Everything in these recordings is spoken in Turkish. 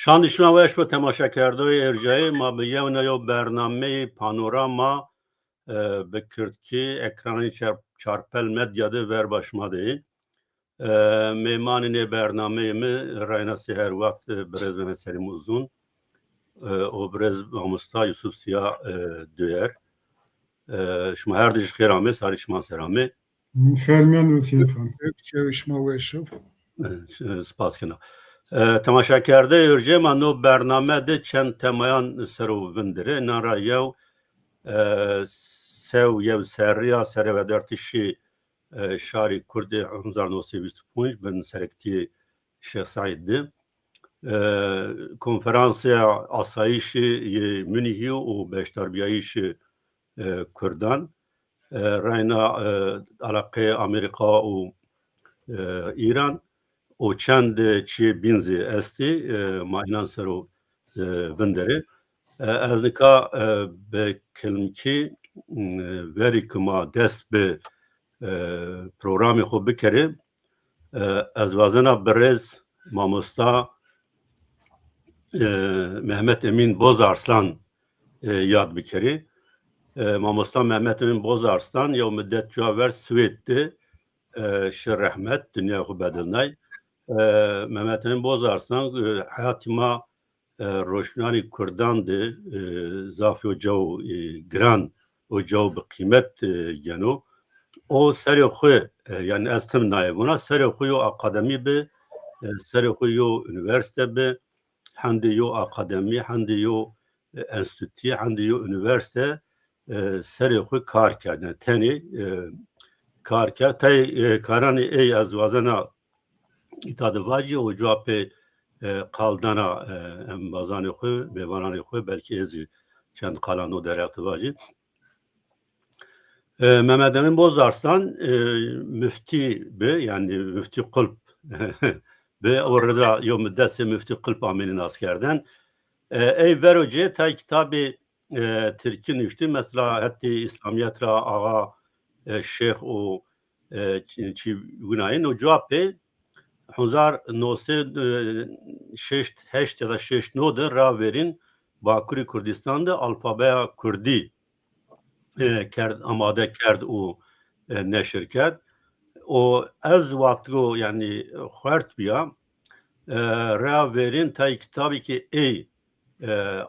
شاندشنا وش به تماشا کرده ارجاعی ما به یه نوع برنامه پانوراما بکرد که اکرانی چارپل مدیاده ور باشماده میمان این برنامه می راینا هر وقت برز و مسئله موزون و برز آمستا یوسف سیا دویر شما هر دیش خیرامه ساری شما سرامه خیرمیان روسیه فان شما وشوف سپاس کنم تماشا کرده ارجه ما نو برنامه ده چند تمایان سرو وندره نارا یو سو یو سریا سر و درتشی شاری کرد 1925 بن سرکتی شیخ سعید ده کنفرانس آسایشی مونیهی و بشتربیایش کردان راینا علاقه آمریکا و ایران و چند چی بینزی استی ما اینان سرو وندره از نکا به کلمکی وری که ما دست به پروگرام خوب بکره از وازنا برز ماموستا محمد امین بوزارسلان یاد بکری ماموستا محمد امین بوزارسلان یا مدت جاور سوید'di شر رحمت دنیا خوب بدلنای محمد امین بوزارسلان حیاتی ما روشنانی کردان ده زافی و جو گران و جو بقیمت گنو او سری خوی یعنی از تم نایبونا سری خوی و اکادمی به سری خوی و انیورسیته به هندی یو اکادمی هندی یو انستیتوی هندی یو انیورسیته سری خوی کار کردن تنی کار کرد تای کارانی ای از وازنا ایتاد واجی و جواب قالدانا بازان خوی بیوانان خوی بلکه ازی چند قالانو در اقتواجی Mehmet Emin Bozarslan müfti be yani müfti kulp be orada yo müddetse müfti kulp aminin askerden ey veroce ta kitabı Türk'ün üçtü mesela hatta İslamiyet ra ağa şeyh o çi günayın o cevapı 1906 ya da 69'da ra verin Bakuri Kürdistan'da alfabeya Kürdi کرد آماده کرد و نشر کرد و از وقتی یعنی خورد بیا را ورین تا کتابی که ای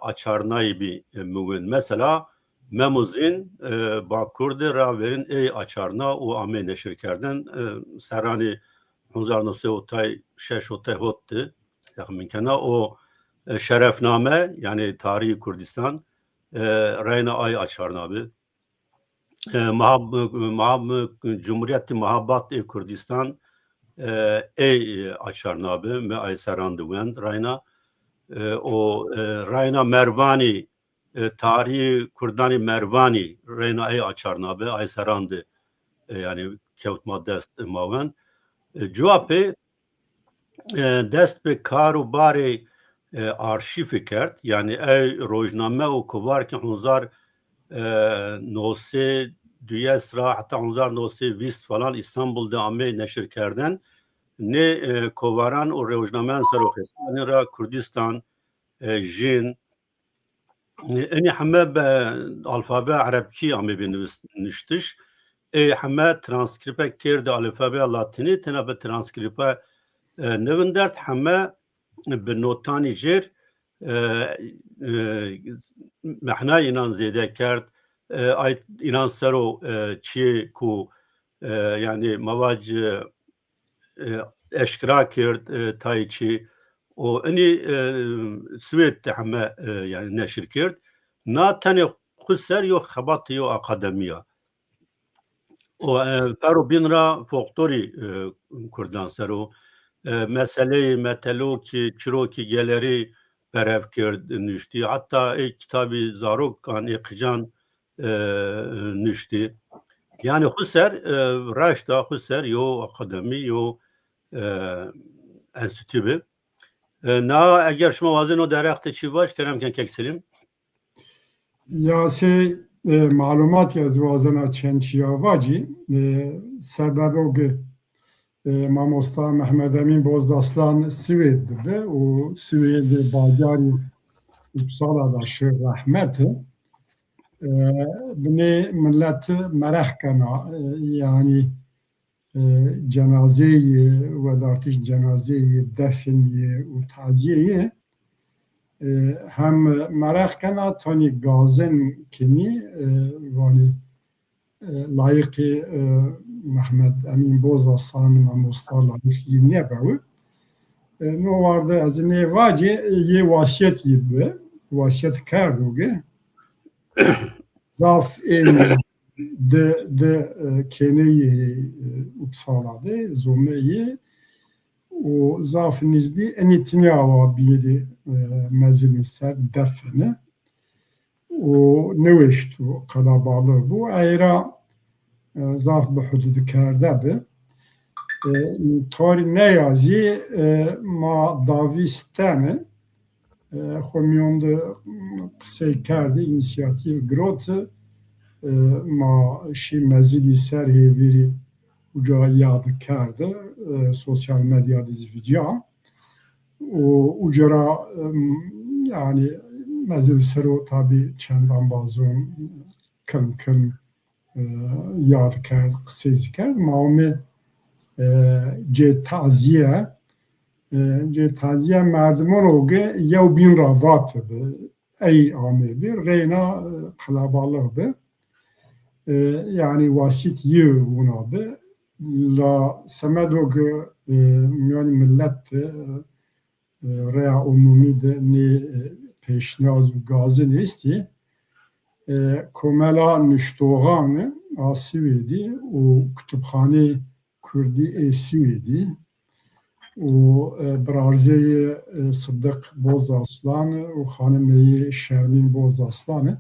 açarnayı bir mügün mesela memuzin bakurd را ورین ای açarna o ame neşir kerden serani 1906 hotti yakminkana o şerefname yani tarihi Kürdistan rayna ay açarna bi Cumhuriyeti Muhabbat Kürdistan ey açarnabe me ay serandüven rayna o rayna Mervani tarihi Kurdani Mervani rayna ey açarnabe ay serandı yani kevtma dest maven cevapı dest be karubari arşiv kert yani ey rojname o kuvar ki hunzar نوسه دویست را حتی 1920 falan İstanbul'da ame neşir kerden ne kovaran o rojnamen saroxe yani ra Kürdistan jin eni hame be alfabe Arapçı ame biniştiş hame transkripe kerdi alfabe Latini tenabe transkripe nevindert hame be notani jer محنا اینان زیده کرد اینان سرو چی کو یعنی مواج اشکرا کرد تای چی و اینی سویت همه یعنی نشر کرد نه تنی خسر یو خبات یو اکادمیا و پرو بین را فوقتوری کردان سرو مسئله متلو کی چرو کی گلری berev nüşti. Hatta kitabı Zarok kan ekcan nüşti. Yani Husser raşta Husser yo akademi yo enstitübü. Na eğer şuma vazin o derekte çi baş kerem ken kekselim. Ya şey malumat ya zvazana çençiya vaci sebep o ki Mamosta Mehmed Emin Bozdaslan Sived dibe û Sivêdê bajarê Upsala da şir rahmetê binê millet mereh kena yani cenazeyê wedartîş cenazeyê defniyê û taziyeyê hem mereh kena tonî gazin kinî wanî layıkê Mehmed Emin Bozdaslan mamosta layıkî nebe no vardı ez nêvacê yê wasiyet yî wasiyet kerdûge zaf ên de kêneyê Upsala de zomeyê û zaf nîzdî enî tiniya wa bîrê mezin ser defne û newêştû qelebalî bû eyra zaf bi hududkerde bi tarî neyazî ma davîstene xwe de qisey kerdî înisiyatîv girot ma şî mezilî ser hêvîrî uca yad kerde sosyal medya dizîvica û ucara yani mezil sero tabi çendan bazûn kin yad kerd qisey kerd mawme cê taziye merdiman oge yew bîn ravat bi ey amê bi rêna qelebalık bi yani wasit yî wina bi la semedog yani millet rêya umumî de nê pêşniyaz û gazin êstî komela niştoxan a Swêdî û kutubxanê Kurdî ê Swêdî û birarzeyê Sıddık Bozarslan û xanimeyê Şermîn Bozarslan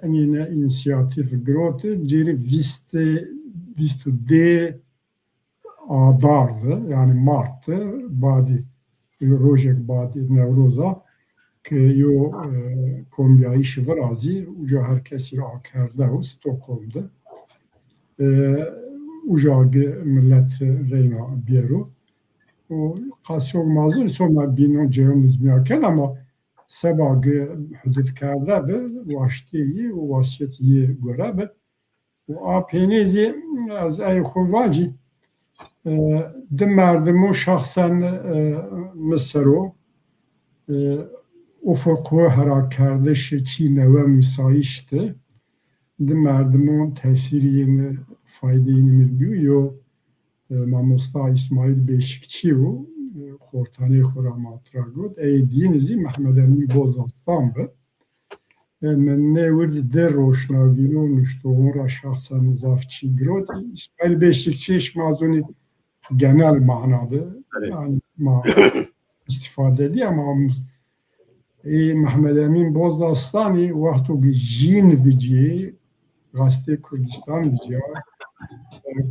enî ne înisiyatîv girot cerî vîst û dê adardı yani Mart'tı badî rojek badî Newroza ki yo kombiyayî şivirazî uca herkesî akerde û Stockholm'da uca millet reyna bîro û qasiyok mazûr sonra bînon ceyhun nizmiya kerd ama seba hududkerde bi waştiyê û wasiyetiyê gore bi û a pênêzî ez ey xwevacî di merdimu şaxsen misero ufuk hera kerdişi çî neve müsaişti di merdimun tesiriyeni faydeyini milbî yo mamosta İsmail Beşikçi û xortanê xwe matira got ey dînizî Mehmed Emin Bozarslan bi min nêwir di roşnavîn û niştohûn ra şaxsen zafçî girot İsmail Beşikçi mazûnî genel manada yani ma istifade edî ama Mehmed Emin Bozarslanî wextu ki jîn viciyê Gazete Kurdistan viciya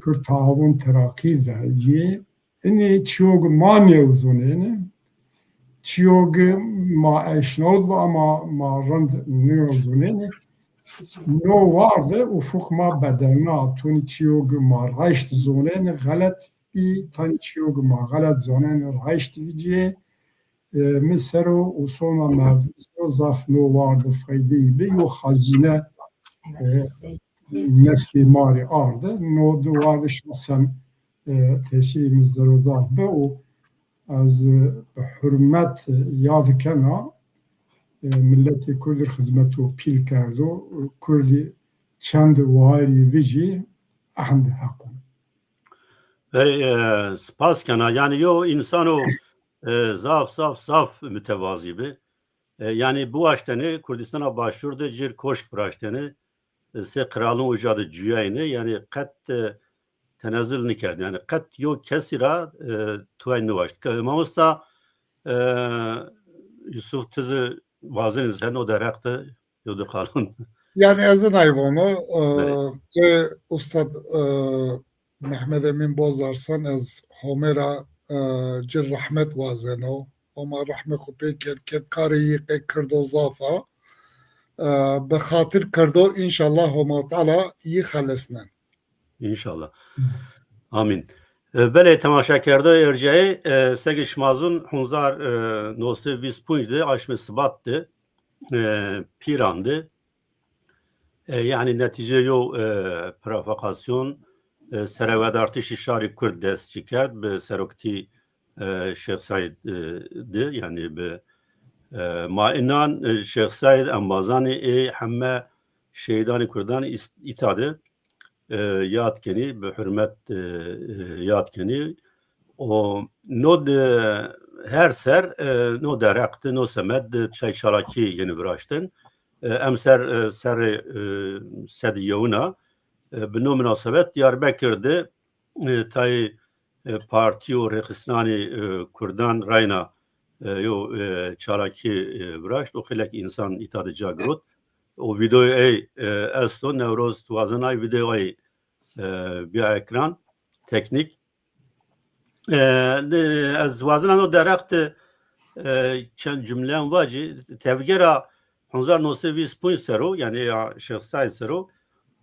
Kurd Tahavun Terakî veyê enê çiyog ma newzonê çiyog ma eşnod bu ama ma rind newzonê no vardı ufuk ma bedelna tuni çiyog ma raşt zonê galet tani çiyog ma galet zonê raşt viciyê misero û sona merdisero zaf no vardı faydeyî bi yo xazîne neslê marê ardı no du vardı şahsen tesirî mizzerozaf bi û ez bi hürmet yad kena milletê Kurdî xizmet pîl kerdo Kurdî çend warî vî jî ehnd heqûn. Spas kena yani yo insan o zaf mütevazî bi yani bu aşteni Kurdistan'a başvurdu cir koşk bıraşteni se kralın ucadı cüyeyni yani kat tenezzül nikerdi yani kat yo kesira tuay nuvaşt. Mamosta Yusuf tızı bazın sen o deraktı yodu kalın. Yani ezin ayvonu Ustad Mehmed Emin Bozarslan ez Homera cir rahmet vazeno ama rahmet kupê ket karî kirdo zafa bi xatir kirdo inşallah Homa Teala iyi xelesnen. İnşallah. Amin. بله تماشا کرده ارجعی سگش مازون 1925 ده aşmı sıbattı pirandı yani netice yo provokasyon serevedartişi şari Kurd destçi kerd be serokti Şeyh Said de yani be ma inan Şeyh Said embazani hemme şehidani Kurdan itadı yad keni be hürmet yad keni o nod her ser no derektı no semed çay şaraki yeni viraştın emser ser sediyona bino münasebet Diyarbakır'da tay parti o Rekistanı Kurdan rayna yo çaraki viraşt o xilek insan itadı cagrot o videoyu esto Nevroz tuazanay videoyu bir ekran teknik از وازنان درخت چند جمله واجی تفکر 1925 سرو یعنی شخصای سرو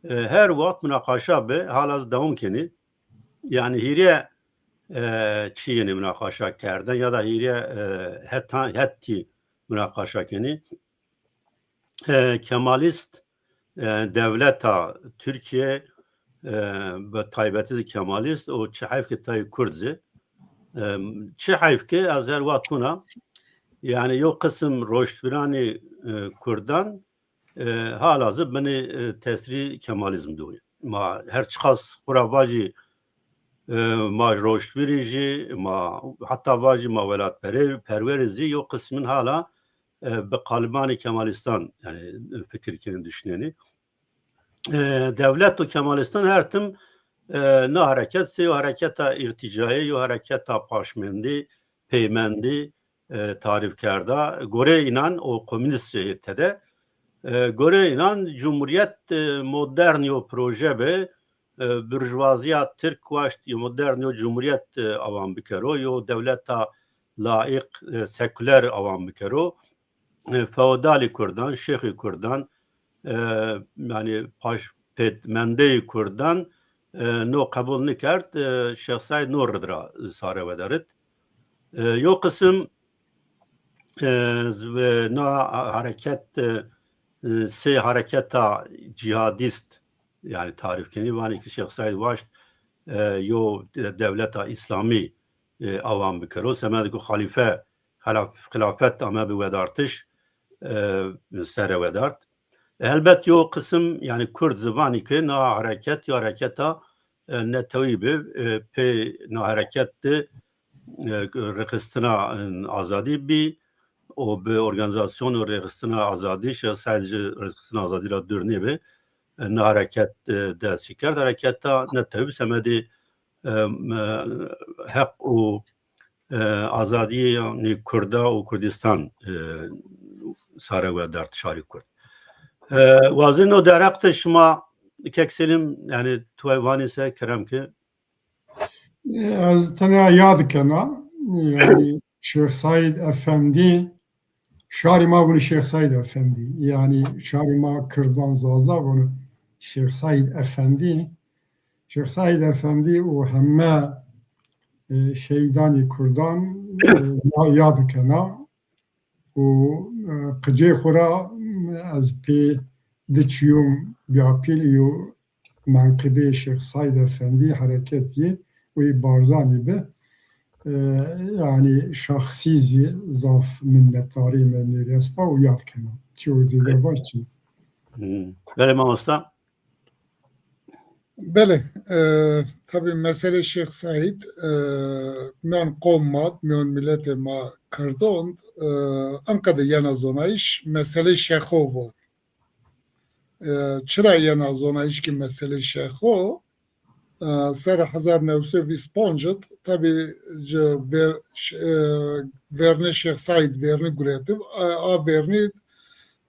her وقت münakaşa be halaz devam keni yani hiriye çiyeni münakaşa kerden ya da hiriye hetti münakaşa keni Kemalist devleta Türkiye ve taybetiz Kemalist o çahif ki tay Kurdzi çahif ki az her vaktina yani yok kısım roştvirani Kurdan halazı beni tesri Kemalizm diyor. Ma her çıkas kuravacı ma roştvirici ma hatta vacı ma velat perverizi yok kısmın hala be kalbani Kemalistan yani fikirkinin düşüneni devlet o Kemalistan her tim ne hareket o hareketa irticai o hareketa paşmendi peymendi tarifkarda göre inan o komünist de göre inan cumhuriyet modern yo proje be burjuvaziya Türk vaşt yo modern yo cumhuriyet avam bikero yo devleta laik seküler avam bikero feodali Kurdan Şeyhi Kurdan yani paşpetmende Kurdan no kabul nikert şahsay nordra sare vedarit yo kısım na hareket se hareketa cihadist yani tarifkeni vani ki şahsay vaşt yo devleta İslami avam bikero semed ku halife hilafet ama bir vedartış sere vedart elbet yo kısım yani Kurd zıvani ki na hareket ya hareketa ne tabibi pe na hareketti Rekistina azadi bi o bir organizasyon Rekistina azadi sadece Rekistina azadi la dürne be ne hareket ders çıkar hareketa ne tabi semedi hep o azadi yani Kurda o Kurdistan sare ve dert şarik Kurd vazin o derekte şuma kekselim yani tuayvani ise kerem ki از تنها یاد کنه yani Şeyh Said Efendi Şarima bunu Şeyh Said Efendi yani Şarima Kırdan Zaza bunu Şeyh Said Efendi Şeyh Said Efendi o hemme şeydani Kurdan yad kana o qıcı xura az pe diçiyum biapiliyo mankibe Şeyh Said Efendi hareketi ve barzani be yani şahsizi zaf minnetari memnuniyesta o yad kana çözüle var ki böyle Mamosta Bele, tabii mesele Şeyh Said miyon qommat, miyon millete ma kırdon ankada yana zona iş mesele Şeyho var. Çıra yana zona iş ki mesele Şeyho سر 1925 tabii verni Şeyh Said verni guretib a verni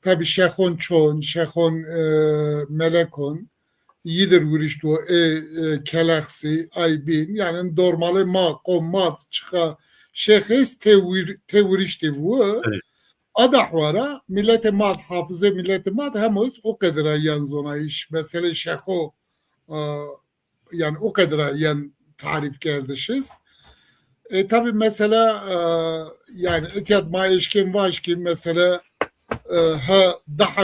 tabii Şeyhon çon, Şeyhon melekon yidir vuruştu kelaksi aybin yani normali ma kommat çıka Şeyhes tevurişti bu adahvara millete mat hafıze millete mat hemuz o kadar yan zona iş mesele Şeyho yani o kadar yan tarif kerdişiz. Tabii mesela yani etiyat ma eşkin var ki mesela ha daha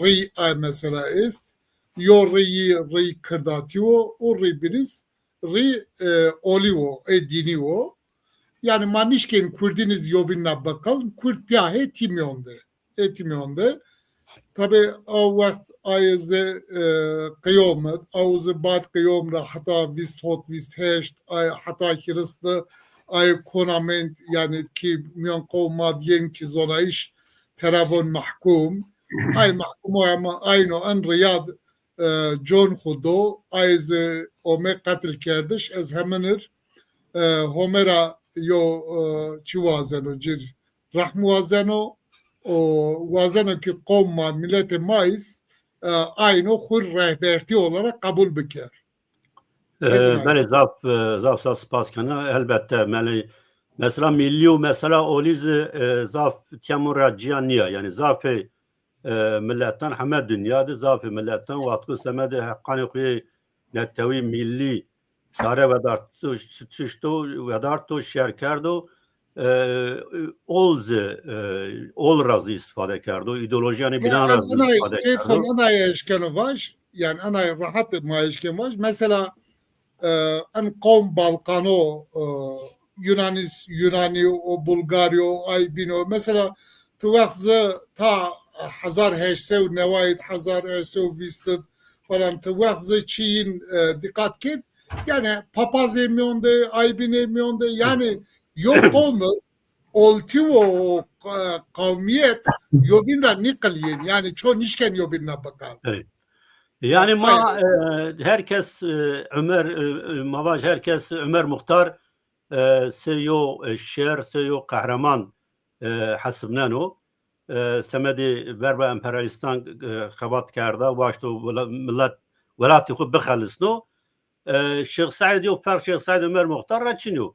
ri mesela ist yo ri kırdatiyo o ri biriz ri olivo diniyo yani manişken Kurdiniz yobinna bakal Kurd piyahe timyonde tabi o vakit ayızı kıyamet avuzı bat kıyamda hatta vist hot vist heşt hatta kiristı ay konament yani ki miyan kovmadiyen ki zona iş terabon mahkum ay mahkum ama aynı an riyad John Hudo ayızı ome katil kerdiş ez hemenir Homera yo çuvazeno cir rahmuvazeno o vazeno ki kavma milleti mais aynı hur rehberti olarak kabul biker. بله زاف سپاس کنه البته mesela milli و mesela oliz zaf temura cihaniye yani zaf milletten hamed dünyada zaf milletten vatkı semede hakkani kuyi nettevi milli sare ve darttu çiştu ve darttu şerkerdu ol razı istifade kerdu ideolojiyani binan razı istifade kerdu. Ana eşkeni var yani ana rahat ma eşkeni var mesela en kavm Balkano Yunani o Bulgaryo ay bino mesela tuvakzı ta 1800 nevayet 1820 falan tuvakzı Çin dikkat kin yani papaz emyonde ay bin emyonde yani yok olma oltivo kavmiyet yobinda nikaliyen yani çoğun işken yobinna bakal. Evet. Yani ma herkes Ömer Mavaş herkes Ömer Muhtar seyo şer seyo kahraman hasbnano semedi verba emperyalistan xabat karda başta millet velati xu bixalisno Şeyh Said yo fer Şeyh Said Ömer Muhtar raçino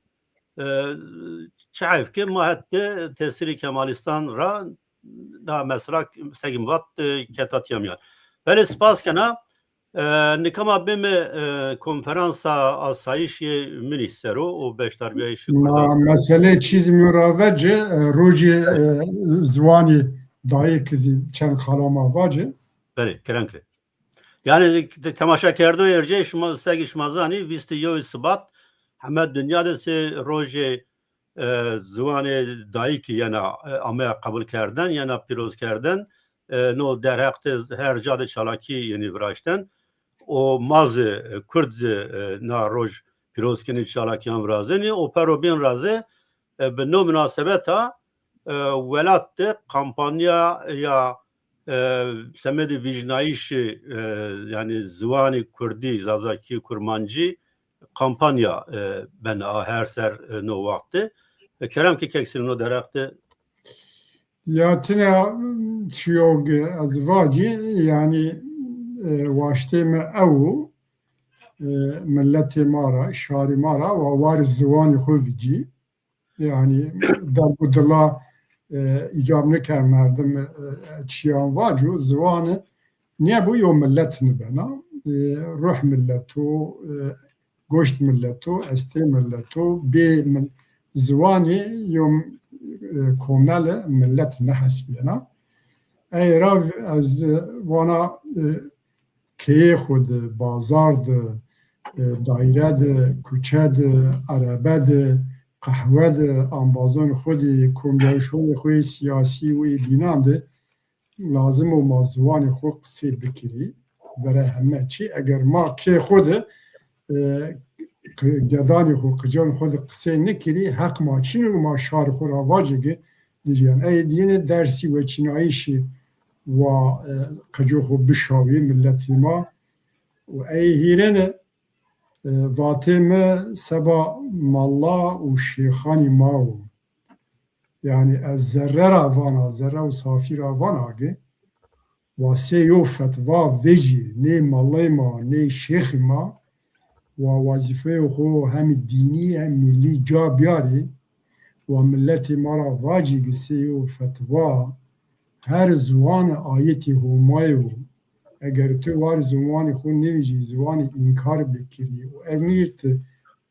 şaif ki ma hatta tesiri Kemalistan ra da mesela segim vat ketatiyamyan Beli spas kana nikama bime konferansa asayişi minisero o beş terbiye işi Ma mesele çiz müravece roji zvani dayı kızı çen kalama vacı. Beli kerenke. Yani temaşa kerdo yerce segi şmazani visti yo isbat Hamed dünyada se roji zvani dayı ki yana amaya kabul kerden yana piroz kerden no der hakte her cade çalaki yeni vraşten o mazı Kurdze na roj pirozkeni çalakiyan vrazeni o perobin raze be no münasebeta velatte kampanya ya semedi vicnaiş yani zivani Kurdi zazaki kurmancı kampanya ben her ser no vakti kerem ki keksin no der hakte Ya tine çiyog azvacı yani واشته ما او ملت مارا شاری مارا و وار زوان خویجی yani در budla icab nekar merdim çiyan vacu zvanı niye bu yo milletini bana ruh milletu goşt milletu este milletu be zvanı yo komel millet ne hasbiyana ey rav az vana که خود بازار ده دایره ده کوچه ده عربه ده قهوه ده انبازان خودی کمیشون خوی سیاسی و بینان ده لازم و مازوان خود قصیر بکری برای همه چی اگر ما که خود گدانی خود قجان خود قصیر نکری حق ما چین و ما شار خود آواجه گه دیجیان ای دین درسی و چینایشی و قجو خود بشاوی ملتی ما و ای هیرن واتم سبا مالا و شیخانی ما yani az zerre ravana zerre و صافی ravana ge و سه یو فتوا ویجی نه مالای ما نه شیخ ما و وظیفه خو هم دینی هم ملی جا بیاری و ملت ما را واجی ge سه یو فتوا her زوان آیتی همایو اگر تو وار زمانی خون نویجی زوانی انکار بکری و امیرت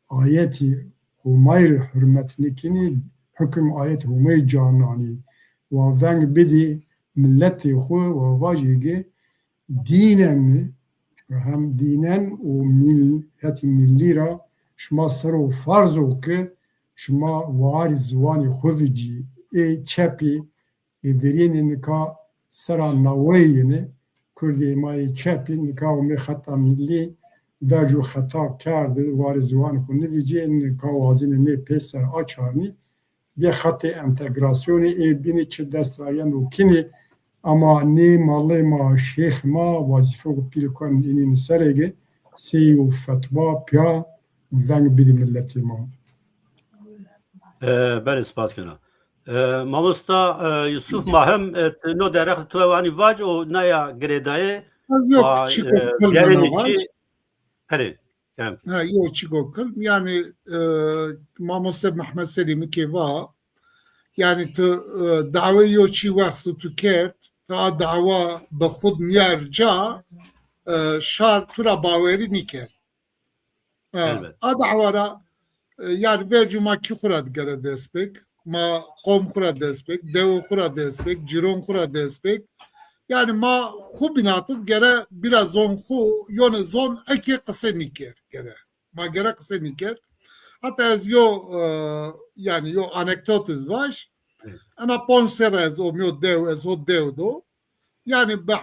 ayeti Humayr hürmetlikini hüküm ayet Humayr canani ve veng bidi milleti xu ve vajigi dinen hem dinen o milleti millira şma sero farz o ki şma vari zvani xuvici çepi verinin nika sera naveyini Kurdî mayê çepî nika me xeta millî derc û xeta kar di warê ziwan xwe nivîcê nika wazînê nê pê ser açarnî bê xetê entegrasyonê ê bînê çi destveryan û kinê ama nê malê ma şêx ma wazîfe û pîl xwe înîn serê sê û fetwa piya veng bidî milletê ma. بله سپاس کنم مامۆستا یوسف ماهم نۆ دەرەخت توێوانی ڤاج و نایە گرێدایê Az yok çiko دیارێنێکی kılmana هەرێ kerem Ha, yok çiko kıl. Yani Mamoste Mehmet Selim'i ki var. Yani dava yok çi vakti tu kert. Ta dava be xud niyarca şar tura baveri niker. elbet. A davara yani vercuma ki xura gere despek. Ma kom xura despek. Dev xura despek. Ciron xura despek. Yani ma xu binatı gere biraz zon xu yone zon eki kısa niker gere. Ma gere kısa niker. Hatta ez yo yani yo anekdotiz var. Ana ponsera ez o mio dev ez o dev do. Yani be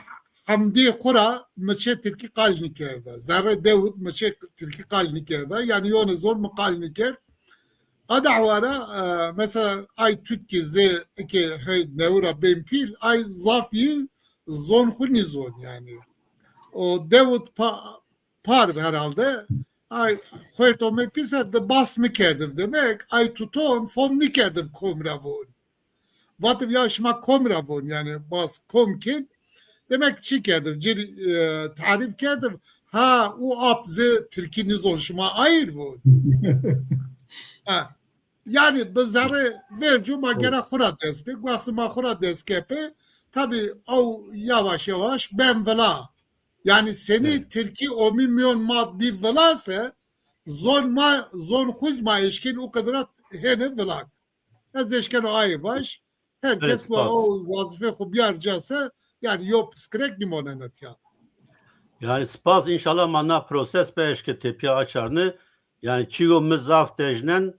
hamdi xura meçe tilki kal nikerda. Zerre devud meçe tilki kal nikerda. Yani yone zon mu kal niker. Adavara mesela ay Türkiye z ki hey nevra bempil ay zafi zon xuni zon yani. O devud par herhalde ay xoyto me pisa de bas mı kerdir demek ay tuton fon mi kerdir komravon. Vatım ya şma komravon yani bas komkin demek çi kerdir tarif kerdir ha o apze Türkiye zon şma ayır von. Ha. Yani bizleri vercu magera xura despek, vaksı ma xura deskepe, tabi o yavaş yavaş ben vela. Yani seni Türkiye 10 milyon maddi velase, zon huzma eşkin o kadar hene velak. Ez deşken o ayı baş, herkes bu o vazife xubiyarcası, yani yok pskrek limonenet ya. Yani spas inşallah manna proses be eşke tepiye açarını yani çiğo mızaf dejnen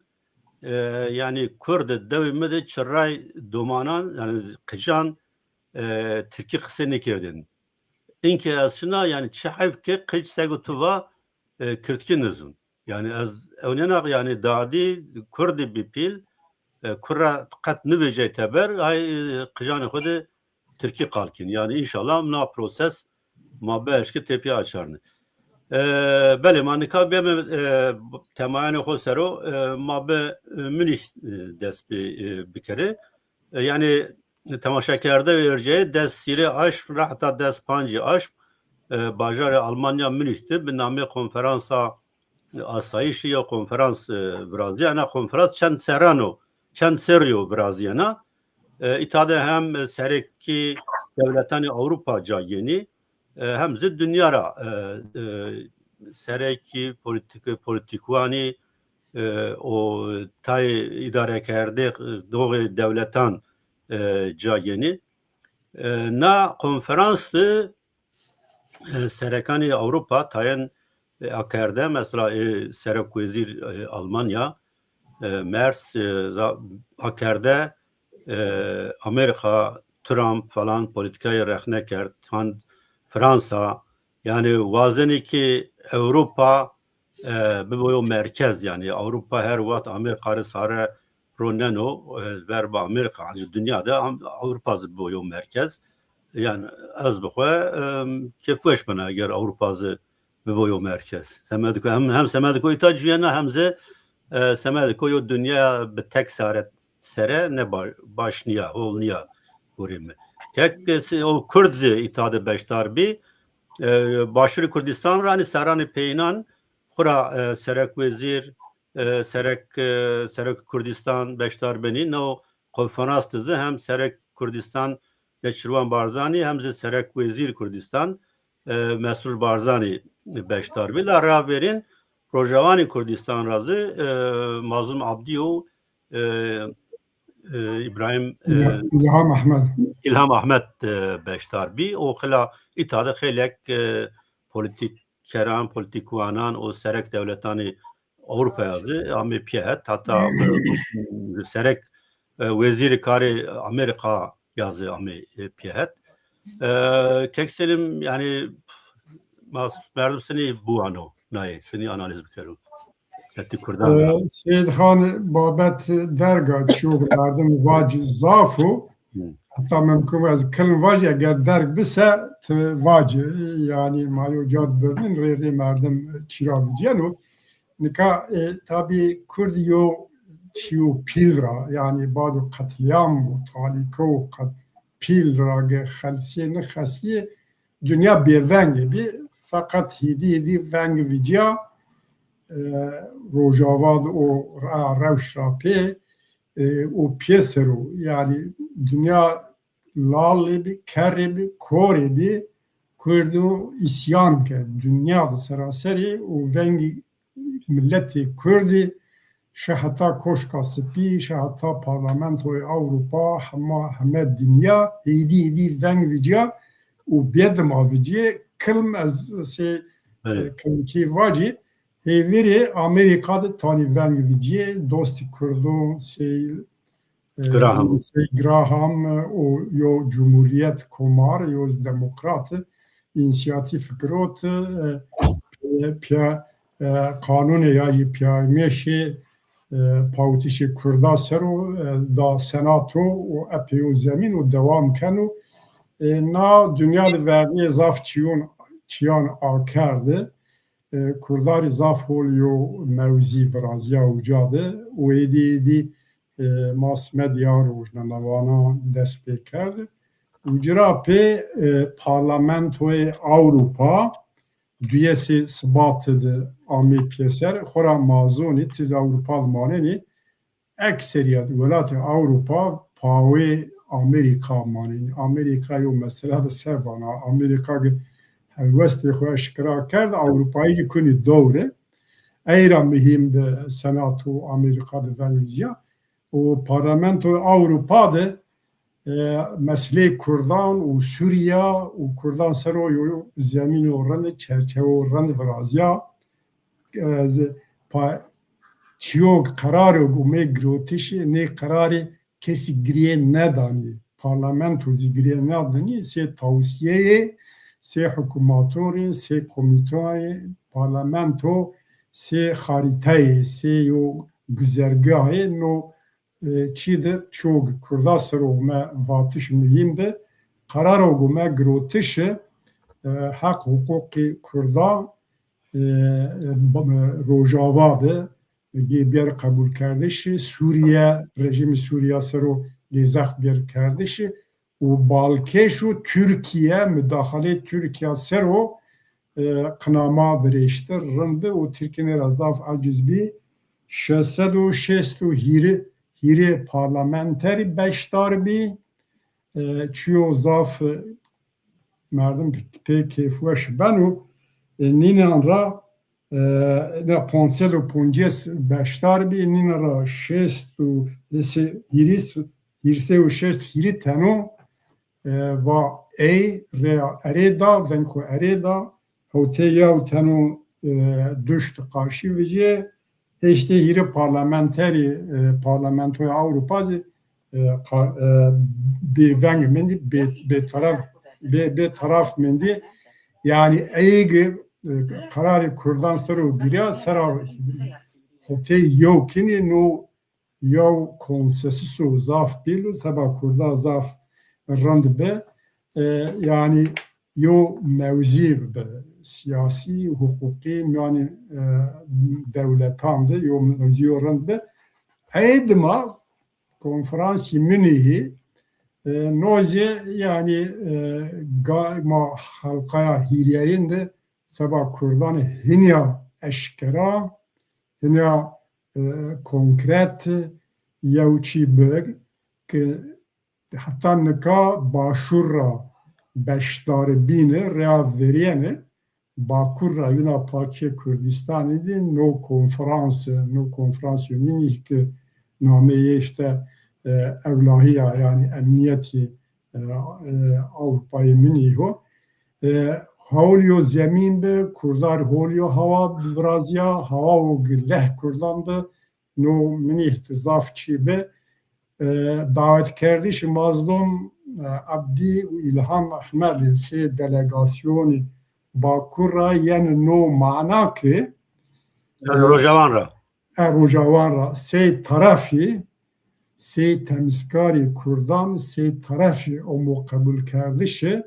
yani Kurd devimi de çırray domanan yani kıcan Türkiye kısa nekirdin. İnke aslında yani çahif ki kıç segutuva kırtki nizun. Yani az önenak yani dadi Kurdi bipil Kurra kat nüvece teber ay kıcanı kudu Türkiye kalkin. Yani inşallah na proses ma be eşke tepiye açarını. بله من کابیم تمایل خسرو ما به منیش دست بکره یعنی تماشا کرده ورجه دست سیره عشق را حتی دست پنجی عشق باجار آلمانیا منیشته به نام کنفرانسا آسایشی یا کنفرانس برازیانا کنفرانس چند سرانو چند سریو برازیانا itadə hem sereki devletani Avrupa cayeni hem de dünyara sereki politikvani o tay idare kerde doğu devletan cayeni na konferanstı serekani Avrupa tayin akerde mesela serek vezir Almanya Mers akerde Amerika Trump falan politikayı rehne kerd Fransa yani vazeni ki Avrupa bir boyu merkez yani Avrupa her vakit Amerika'yı sarı Roneno verba Amerika dünyada Avrupa bir boyu merkez yani az bakı kefeş bana eğer Avrupa'yı bir boyu merkez. Semediko hem semediko itacıyana hem de semediko dünya bir tek sere ne başniya olniya görünme. Tek o Kurdzi itadı beştar bir Başarı Kurdistan rani serani peynan xura serek vezir serek Kurdistan beştar beni no konferans tızı hem serek Kurdistan Neçirvan Barzani hem de serek vezir Kurdistan Mesrur Barzani beştar bir la verin Rojavani Kurdistan razı Mazlum Abdi û İbrahim İlham Ahmed. İlham Ahmed beşdar bî û xila îtade xêlek politikeran, politikwanan û serek devletanê Avrupaya zî amê pê het heta serek wezîrê karê Amerika yazı amê pê het. Tekselim yani merdum seni bu ano nayê seni analiz bikerim. Heti Kurdan. Seyid Xan babet derga çûk merdim vacî zaf û hatta mümkün ez kilin vacî eger derg bise vacî yani mayo cad birdin rê merdim çîra viciyan û nika tabi Kurdiyo çiyo pilra yani badu katliam û taliko pilra ge xelsiye ne xesiye dünya bêvengê bî fakat hîdî veng viciya Rojava o rewş ra pê o piyesero yani dünya lalê bî kerê bî korê bî Kurdu isyan ke dünya seraserê û vengî milletê Kurdî şehata koşka spî şehata parlamentoya Avrupa heme dünya hêdî veng viciya û bêdima viciyê kilm ez sê kilmkî vacî hêvîrê Amerika'da tanî veng viciyê dostî Kurdon Graham o yo Cumhuriyet Komar yo Demokrat İnisiyatif Fikrot kanûnê ya jî piyameşê Pawtîşê Kurda ser û da Senato û epê û zemîn û dewam ken û na dünya di verdiye zaf çiyan akerde Kurdarî zaf hol yo mewzî viraziya ucade û êdî mas medya rojnamevana dest pê kerd û cira pê Parlamentoyê Avrupa duyesê sibatê di amê piyêser xwe ra mazonî tiz Avrupa manenî ekseriya welatê Avrupa pawê Amerika manenî Amerikayê mesela de sevana Amerika helwestê xwe eşkera kerd Avrupayî jî kunî dewre eyra mihîm de Senato Amerika di venîziya û Parlamentoya Avrupa de meselê Kurdan û Sûriya û Kurdan ser o zemîn û rend çerçeve û rend viraziya çiyok qerarê gumê girotîşê nê qerarê kesî giriyê nedanî Parlamento zî giriyê nedanî sê tawsiyeyê sê hikûmatorê sê komîteyê Parlamento sê xarîteyê sê yo güzergahê no çî de çok Kurda serok me vatiş mühim de karar o me girotişe hak hukukî Kurda Rojava de bir kabul kerdişi Suriye rejimi Suriye sero gezak bir kerdişi u balkeşu Türkiye müdahale Türkiye sero kınama veriştir rındı o Türkiye'nin razdaf acizbi 660 hiri parlamenteri beşdar bî çiyo zaf merdim pê kêfweş ben û nînan ra ne ponsel û puncês beşdar bî nînan ra şêst û hîrsê û şêst hîrî teno va ey rêya erê da venk xwe erê da hewtê ya û teno duşt qarşî viciye işte hîrê parlamenterî Parlamentoya Avrupa bêveng mendî bêtaraf mendî yani eyê kararê Kurdan ser û giriya sera hotê yewkinê no yew konsensus û zaf bîl û seba Kurda zaf rand be yani yo mewzî be siyasî hukukî yani devletan de yo mewzî rand be eydima konferansî Münihî nozê yani ma halkaya hîriyeyên de seba Kurdanê hiniya eşkera hiniya konkret yew çî bi ki heta nika başûr ra beşdarî bîne rêya veriyene Bakur rayona Pakê Kurdistanê de no konferans Münîh ki nameyê işte evlahiya yani emniyeti Avrupa'yı Münîho هاولیو زمین به کردار هاولیو هوا برازیا هوا و گله کردان به نو من احتضاف چی به دعوت کردیش مظلوم عبدی و الهام احمد سه دلگاسیون باکور را یعنی نو معنا که روجوان را روجوان را سه طرفی سه تمسکاری کردان سه طرفی او قبول کردیشه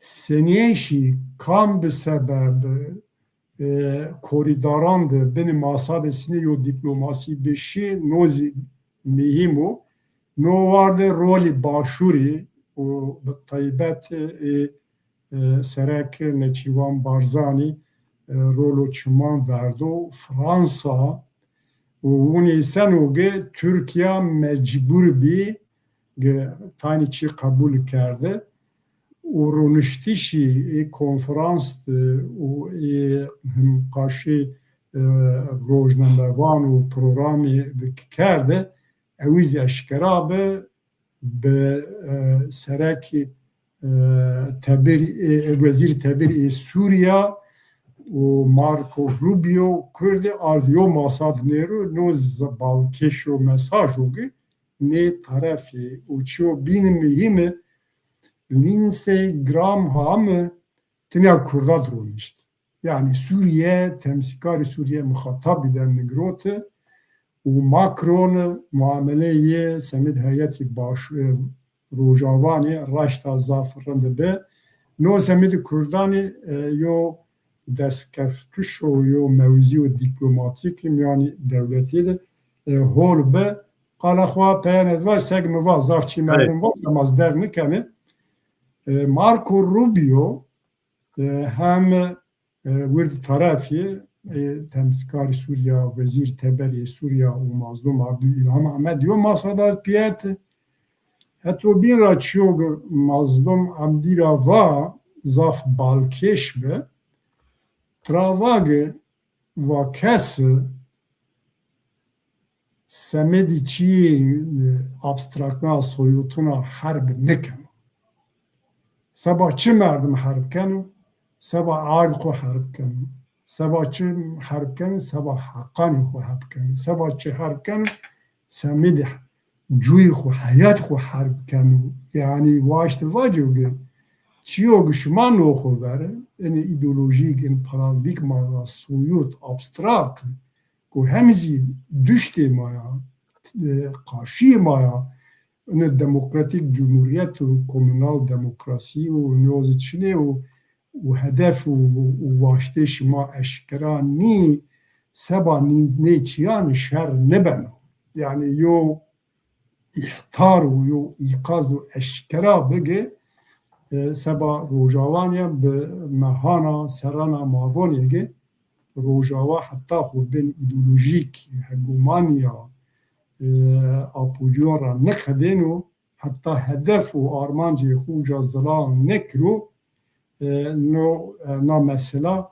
سنیشی کام به سبب کوریداران ده بین ماساد سنی و دیپلوماسی بشی نوزی مهمو نوارد رول باشوری و به طیبت سرک نچیوان بارزانی رولو چمان وردو فرانسا و اونی سنوگه ترکیه مجبور بی تانی چی قبول کرده و رونشتیشی کنفرانس و قاشی روزنامه‌وان و پروگرامی کرده اویز اشکرا به سرکی وزیر تبیر سوریا و مارکو روبیو کرد آزیو ماساد نیرو نوز بالکش و مساج ہوگی نه طرفی و چو بین مهمه Instagram hamı tine Kurda durmuştu. Yani Suriye, temsilkari Suriye muhatap eden migroti و Macron muameleyi semid heyeti baş rojavani raşta zaferinde be no semid Kurdani yo deskeftuş o yo mevzi diplomatik yani devleti de hol be qala xwa peyan ezva segm va zafçi merdim va namaz der nikemi Marco Rubio hem ورد طرفی تمسکار سوریا وزیر تبری سوریا و مظلوم عبدو الهام احمد و مصادر پیت حتی بین را چیوگ مظلوم عبدی را و زاف بالکش به تراواگ و کس سمدی چی ابستراکنا سویوتونا حرب نکن سبا چه مردم حرب کنو سبا عارض خو حرب کنو سبا چه حرب کنو سبا حقانی خو حرب کنو سبا چه حرب کنو سمید جوی خو حیات خو حرب کنو یعنی واشت واجوگه چیوگ شما نو خو بره این ایدولوژیک این پارادیگما سویوت ابستراک که همزی düştü maya karşı maya ne demokratik cumhuriyet و komünal demokrasi و نیاز چینه و هدف و واشته شما اشکرا نی سبا نی چیان شر نبنو یعنی یو احتار و یو ایقاز و اشکرا بگه سبا روجاوانیا به مهانا سرانا ماوانیگه روجاوا حتی خود بین ایدولوژیک هگومانیا آپوجیان را نخدین و حتی هدف و آرمانجی خوجا زلان نکرو نا مثلا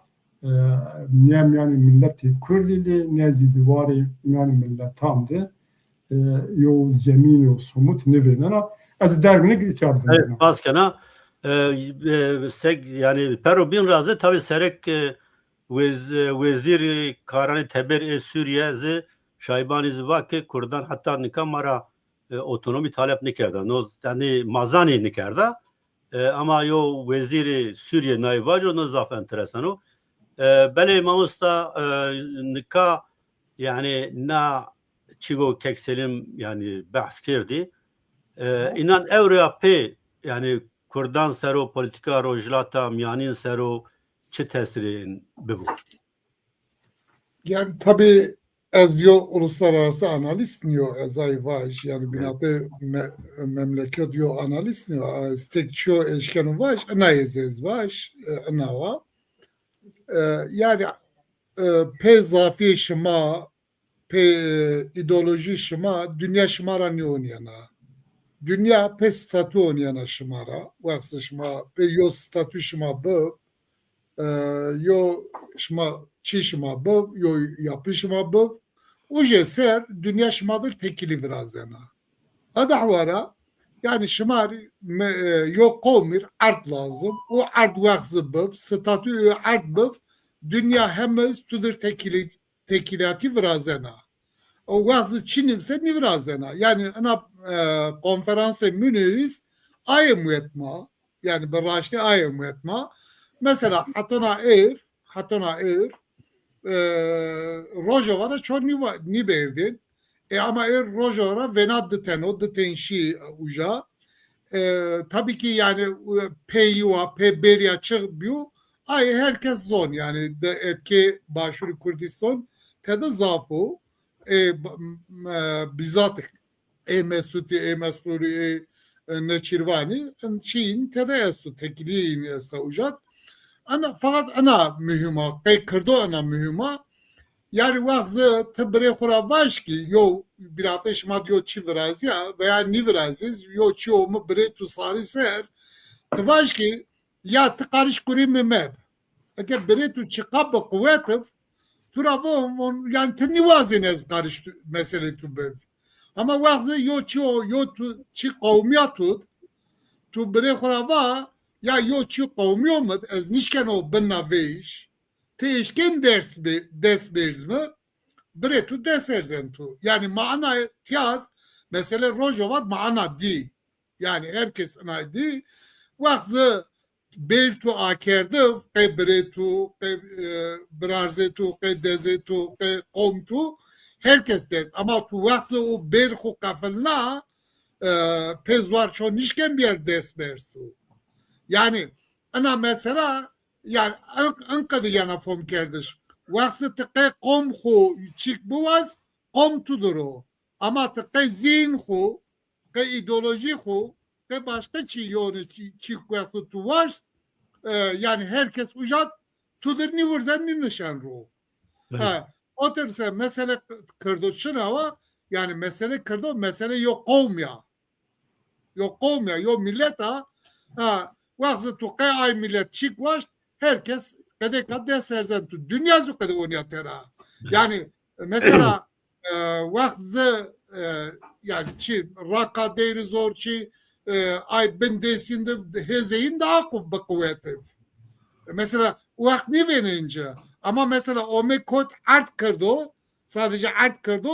نیم یعنی ملت کردی ده نزی دواری یعنی ملتان ده یو زمین و سموت نویدن از درگنه اتیاد Evet, verdim. baskana yani Peru bin razı tabi serek vezir karani teber Suriye zi şaybani zivaki Kurdan hatta nikamara otonomi talep nikerda. Noz yani mazani nikerda. Ama yo veziri Suriye nayvajo no zaf enteresano. Bele mamusta nika yani na çigo kekselim yani bahs kirdi. İnan Avrupa yani Kurdan sero politika rojlata miyanin sero çi tesirin bu. Yani tabii ez yo uluslararası analist niyo ezay vaş yani binatı memleket yo analist niyo stekço eşkenu vaş anayezez vaş anava yani pe zafi şıma pe ideoloji şıma dünya şımara niyo oynayana dünya pe statü oynayana şımara vaksı şıma pe yo statü şıma bu yo şma çişma bu yo yapışma bu uje ser dünya şmadır tekili biraz yana. Adahvara yani şımar yo kavmir art lazım. O art vakzı bu statü art bu dünya hemez tudur tekilati biraz yana. O vakzı çinimse ni biraz yana. Yani ana konferansı Münih'iz ayı müetma yani beraşte ayı müetma. Mesela hatana rojovara çok ni berdin. Ama rojovara venad diten şi uja. Tabii ki yani peyiva beria çıkmıyor. Ay herkes zon yani de etki başvuru Kürdistan tede zafu bizzat Mesuti Mesruri Neçirvani Çin tede esu tekliğin esa ujat. Fakat ana mühima, kırdo ana mühima. Yani vazı tıbre kura baş ki yo bir ateş madyo çi vrazya veya ni vraziz yo çi o mu bre tu sari ser tıvaş ki ya tıkarış kuri mimeb. Eke bre tu çıkab kuvvetiv turavon yani tini vazinez karış mesele tu bev. Ama vazı yo çi o yo tu çi kavmiyatut tu bre kura va ya yo çi kavmiyomut ez nişken o binna veiş teşken ders mi? Bre tu deserzen tu. Yani mana tiyat mesela rojovat mana di. Yani herkes ana di. Vakzı bir tu akerdiv ke bre tu ke brazze tu ke deze tu ke kom tu herkes dez. Ama tu vakzı o bir ku kafella pezvar çon nişken bir yer des bersu. Yani ana mesela yani ankadı yana fom kardeş. Vaksı tıkı kom xu çık buvaz kom tuduru. Ama tıkı zin xu ke ideoloji xu ke başka çi yonu çık vaksı tuvaş yani herkes ujat tudur ni vurzen ni nişan ru. Ha, otursa mesele kırdı şınava yani mesele kırdı mesele yok kovmaya. Yok kovmaya yok millet ha vaksı tuqe ay millet çıkmış herkes kadar serzentu dünya zu kadar oynatera yani mesela vaksı yani çi raka değeri zor çi ay bendesinde hezeyin daha kuvvetli mesela vakt ne venince ama mesela o mekot art kırdı sadece art kırdı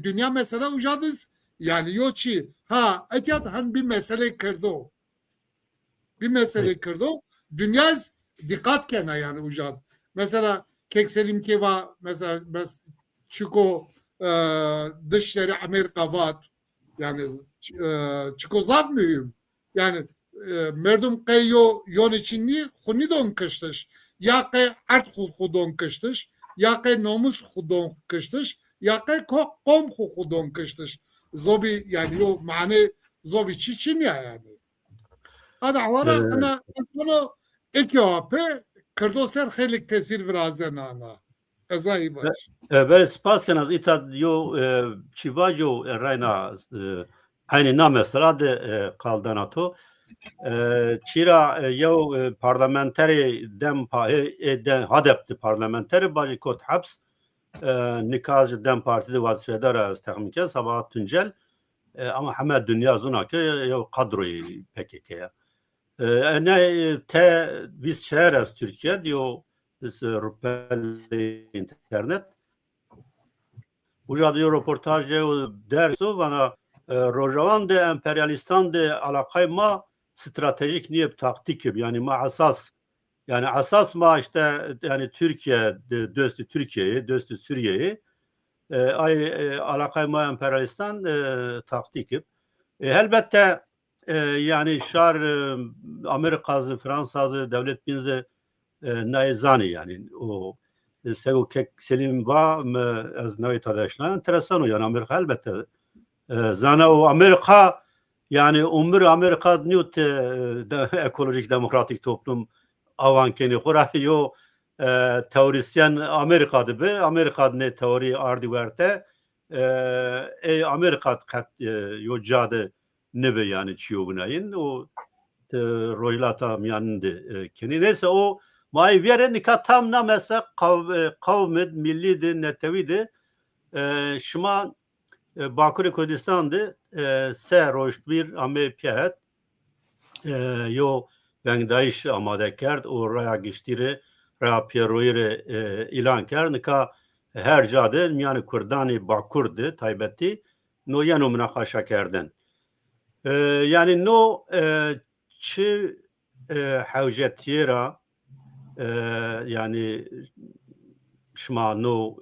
dünya mesela ujadız yani yok çi ha etiyat han bir mesele kırdı bir mesele kırdı. Dünya dikkat kena yani ucat. Mesela Kekselim Keva mesela Çiko dışları Amerika vat yani Çiko zaf mühim. Yani merdum kayo yon içini huni don kıştış. Ya kay art hudon kıştış. Ya kay nomus hudon kıştış. Ya kay kom hudon kıştış. Zobi yani o mani zobi çiçin ya yani. Adavara ana bunu ekyope kırdoser helik tesir virazena ezayı baş. Evet, spas kenas ita yo çivajo rayna aynı namesra de kaldanato çira yo parlamenteri dem hadepti parlamenteri balikot haps nikaz dem partide vazifedar az tahmin sabah Tuncel ama hemen dünya zuna ki yo kadroyu PKK'ya ne te biz şehir az Türkiye diyor biz Rupel internet Uca diyor röportaj derso bana Rojavan de emperyalistan de alakay ma stratejik niyep taktik yani ma asas yani asas ma işte yani Türkiye döstü Türkiye'yi döstü Suriye'yi ay alakay ma emperyalistan taktik elbette yani şar Amerika'zı Fransa'zı devlet binze naizani yani o sego kek selim va az navi tadaşlar enteresan o yani Amerika elbette zana o Amerika yani umur Amerika niyot ekolojik demokratik toplum avankeni hura yo teorisyen Amerika'da be Amerika'da ne teori ardı verte Amerika kat yo cadı nebe yani çiyo bunayın o rojlata miyandı keni neyse o May vere nika tam na mesela kavmid, milliydi, neteviydi. Şuma Bakuri Kurdistan'dı. Se roşt bir ame piyahet. Yo vengdayiş amade kerd. O raya geçtiri, raya piyaroyiri ilan kerd. Nika her cadı, yani Kurdani Bakur'dı, Taybeti. No yanu münakaşa kerdin. Yani no çi havjetiyera yani şma no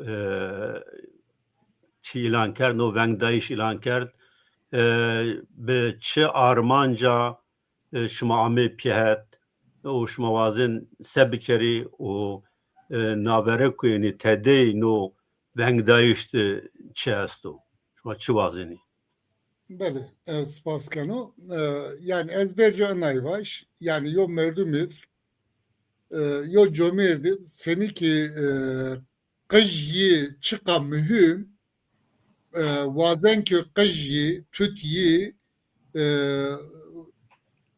çi ilan kerd, no vengdayiş ilan kerd. Be çi armanca şma ame pihet o şma vazin sebikeri o navere kuyeni tedey no vengdayişti çi esto. Şma çi vazini. Bəli, spas kano. Yani ezberce anayvaş, yani yo merdumir, yo cömerdi, seni ki qıjyi çıka mühim, vazen ki qıjyi, tütyi,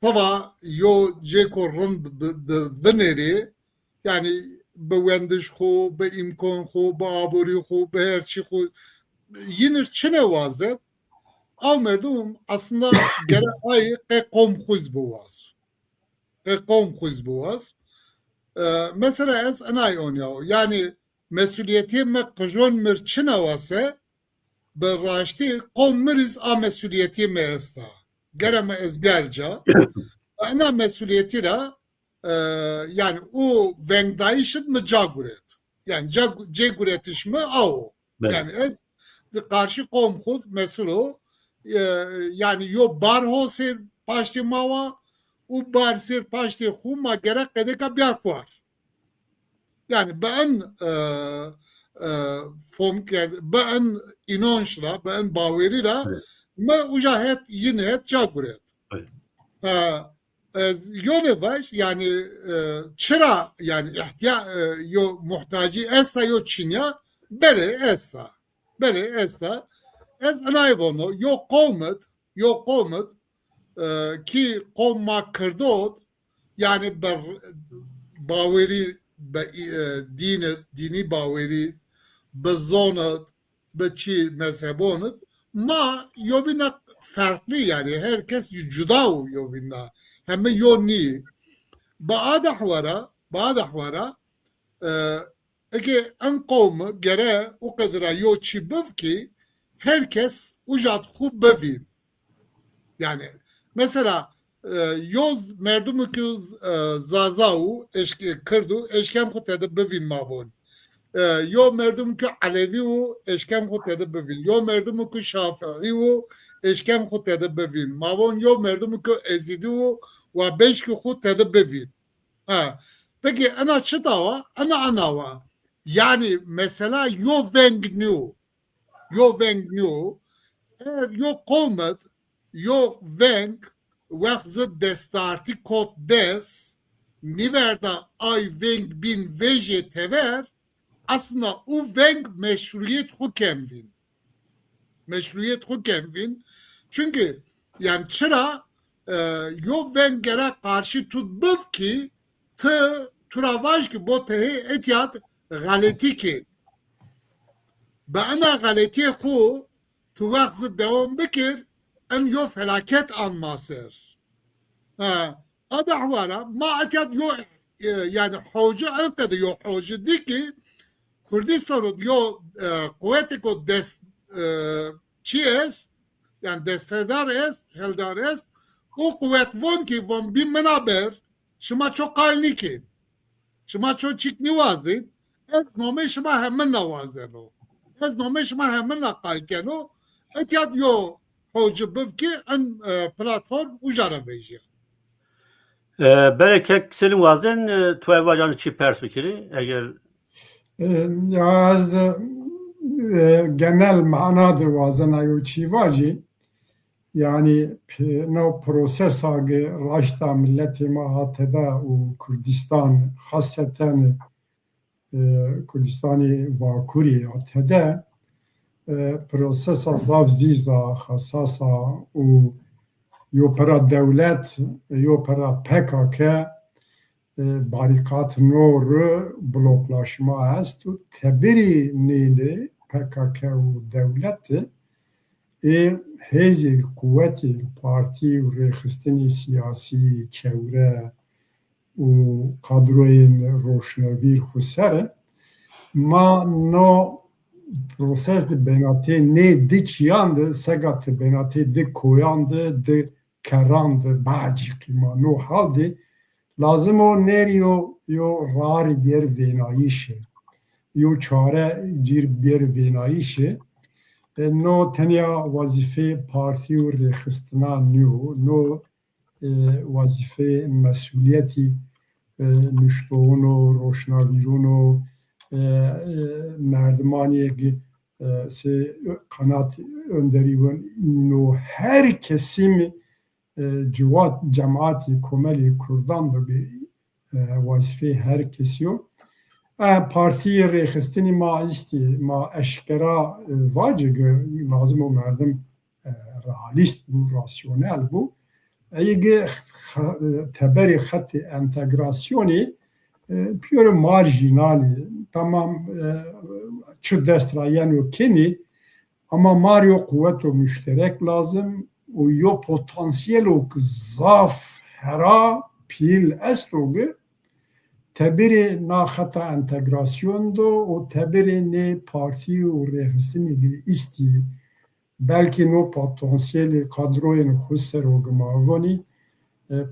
tava yo ceko rund vıneri, yani bewendiş xo, be imkan xo, be aburi xo, be herçi xo, yinir çine vazen, Av merdum aslında gene ayı kom kuz boğaz. Kom kuz boğaz. Mesela ez anay oynuyor. Yani mesuliyeti me kıjon mir çina vase be raşti kom miriz a mesuliyeti me esta. Gene me ezberca. Ana mesuliyeti ra yani o vengdayışıt mı caguret. Yani caguretиш mi o. Yani ez karşı kom kuz mesul o. Yani yo barho ser paşti mava u bar ser paşti huma gerek kadeka biak var. Yani ben ben inançla, ben baveriyle me ucahet yine caguret. Yone baş yani çıra yani yo muhtacı esa yo çinya bele esa Ez anaybono yo qomit ki qomma kırdot yani ber baveri be dini baveri be zonat be çi mezhebonat ma yobina farklı yani herkes cüda yobina hem yoni bazı ahvara ege en qom gere o kadar yo çi bevki herkes ucat xub bevin. Yani mesela yoz merdum ki zazau kırdu eşkem xut edip bevin mavon. Yo merdum ki Alevi u eşkem xut edip bevin. Yo merdum ki Şafii u eşkem xut edip bevin. Mavon yo merdum ki Ezidi u ve beş ki xut edip bevin. Peki ana çıtava, ana yani mesela yo vengnu eğer yo komet yo veng vexzı destarti kot des niverda ay veng bin veje tever aslında o veng meşruiyet hukemvin çünkü yani çıra yo vengere karşı tutbıv ki turavaj ki bu tehi etiyat galeti ki بأنا غلطي خو تو وقت دوام بكر أن يو فلاكت عن مصر هذا حوارا ما أتياد يو يعني حوجة أنقذ يو حوجة ديكي كردستان يو قوتكو دس چيس يعني دستدار اس هلدار اس o قوت وان كي وان بي منابر شما چو قال نيكين شما چو چيك نوازين ez نومي شما همن نوازينو Ez nomeş ma hemen qalkeno etiyat yo hoca bevki en platform ujara veji. Belki senin vazen tu evajan çi pers fikri eğer ya az genel manada vazen ayo çi vaji yani no proses age raşta milleti ma hatada u Kurdistan haseten Kurdistani Vakuri hatada prosesa zavziza hasasa u yo para devlet yo para PKK barikat nor bloklaşma est u tebiri neyli PKK u devleti hezi kuvveti parti u rexistini siyasi çevre u kadroyin roşnevîr xusere ma no proses de benate ne diçyandı segat benate de koyandı de kerandı bacik ma no halde lazım o neriyo yo rar bir venayişe yo çare bir venayişe no tenya vazife parti u rexistina no vazife mesuliyeti nuştoğun o roşnavirun o merdimani kanat önderiyon ino her kesim civat cemaati komeli kurdan da bir vazife her kesiyor. Partiye rexistini ma isti ma eşkera vacig lazım o merdim realist bu rasyonel bu. Eğer teberi xatti entegrasyoni pure marjinali tamam çu destrayen o keni ama Mario kuvveto müşterek lazım o yo potansiyel o zaf hera pil eslogu tebiri na xata entegrasyon do o tebiri ne parti o rehisin ilgili isti belki no potansiyeli kadroyen husser o gmavoni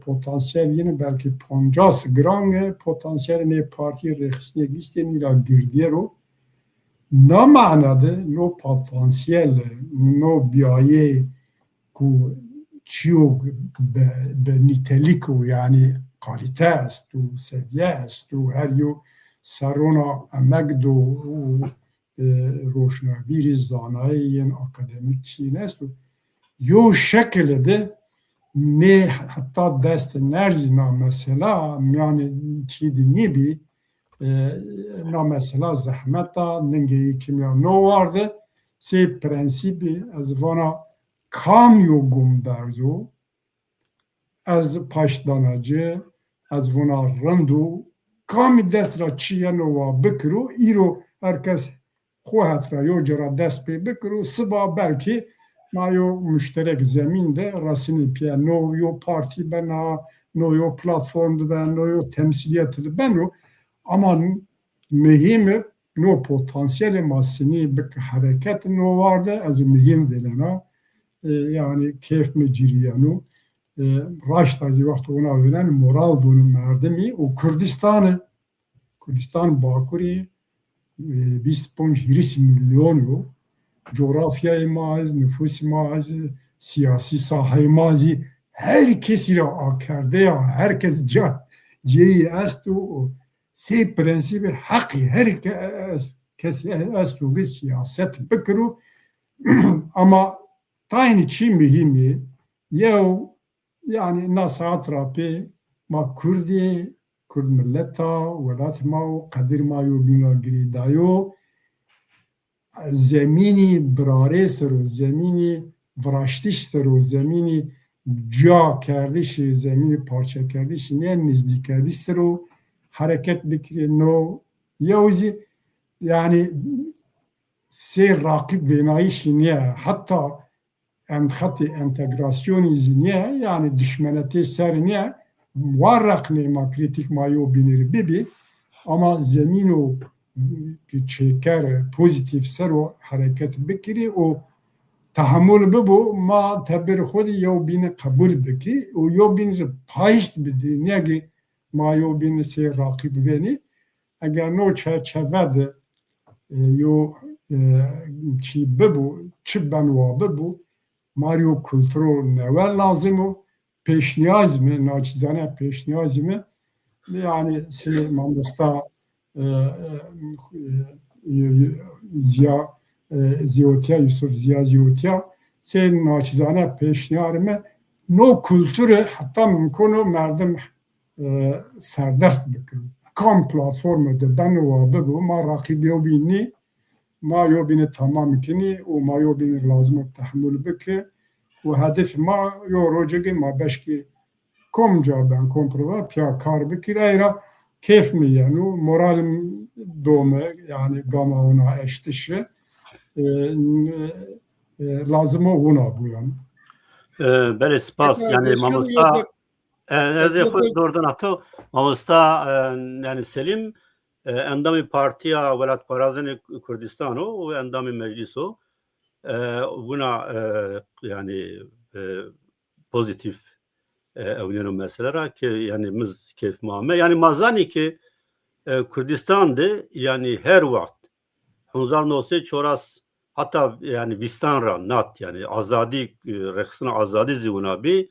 potansiyel yine belki 50 gram potansiyel ne parti rehisine listeniyle gürdero ne manadı no potansiyel no biaye ku çiyo be niteliku yani kalite estu seviye estu her yo sarona emekdo roşnaviri zanayiyen akademik çiğn estu yo şekilde ne hatta dest nerzina mesela yani çiğdi nibi na mesela zahmeta nengeyi kimya no vardı se prensibi az vana kamyo gumberzo az paşdanacı az vana randu kami destra çiyanova bikru iro herkes xuhatra yo cera dest pe bikru sıba belki mayo müşterek zeminde rasini piya no yo parti bena no yo platformdu ben no yo temsiliyeti ben o ama mühimi no potansiyeli masini bir hareket no vardı az mühim velena yani keyf meciriyanu raşt az vakti ona veren moral donu merdemi o Kürdistan Bakuri 20 milyon coğrafyayı mağaz, nüfus mağaz, siyasi sahayı mağaz, herkes ile akerde ya, herkes ceyi estu, se prensibi hakkı herkes estu bir siyaset bikru, ama tayin için mühimi, yani nasat rapi, ma Kürdi, Kürt milleta, velat ma, kadir ma yo bina giridayo, zemini brare sero, zemini vraştiş sero, zemini ca kerdişi, zemini parça kerdişi, ne nizdi kerdiş sero, hareket bikri no, yavzi, yani se rakip venayişi niye, hatta entxati entegrasyoni niye, yani düşmenete ser niye, varrak ne ma kritik ma yo binir bibi, ama zemino ki çeker pozitif ser o hareket bikiri o tahammül bu ma tabir khodi yo bin kabul biki o yo bin payist bidi negi ma yo bin se rakib veni eğer no çerçevede yo çi bu çi benwa bu Mario kültürü nevel lazım o peşniyaz mı naçizane peşniyaz mı yani se mamdosta Ziyotiya, Yusuf Ziya Ziyotiya sen naçizane peşniyarime no kültürü hatta mümkün o merdim serdest bikir. Kam platformu de ben o bu ma rakibi o bini ma yo bini tamam ikini o ma yo bini lazım tahammül bikir o hedef ma yo rojegi ma beşki komca ben komprova pya kar bikir eyra keyf mi yani moralim dome yani gama ona eştişi lazım ona bu yani. بله سپاس یعنی مامۆستا ez خود doğrudan atı مامۆستا yani Selim endamı partiya Velatparazini Kurdistan o endamı meclis o buna yani pozitif evlenen meseleler ki yani biz keyif muame yani mazani ki Kurdistan'da yani her vakit Hunzar Nosy çoras hatta yani Vistanra nat yani azadi reksina azadi zigunabi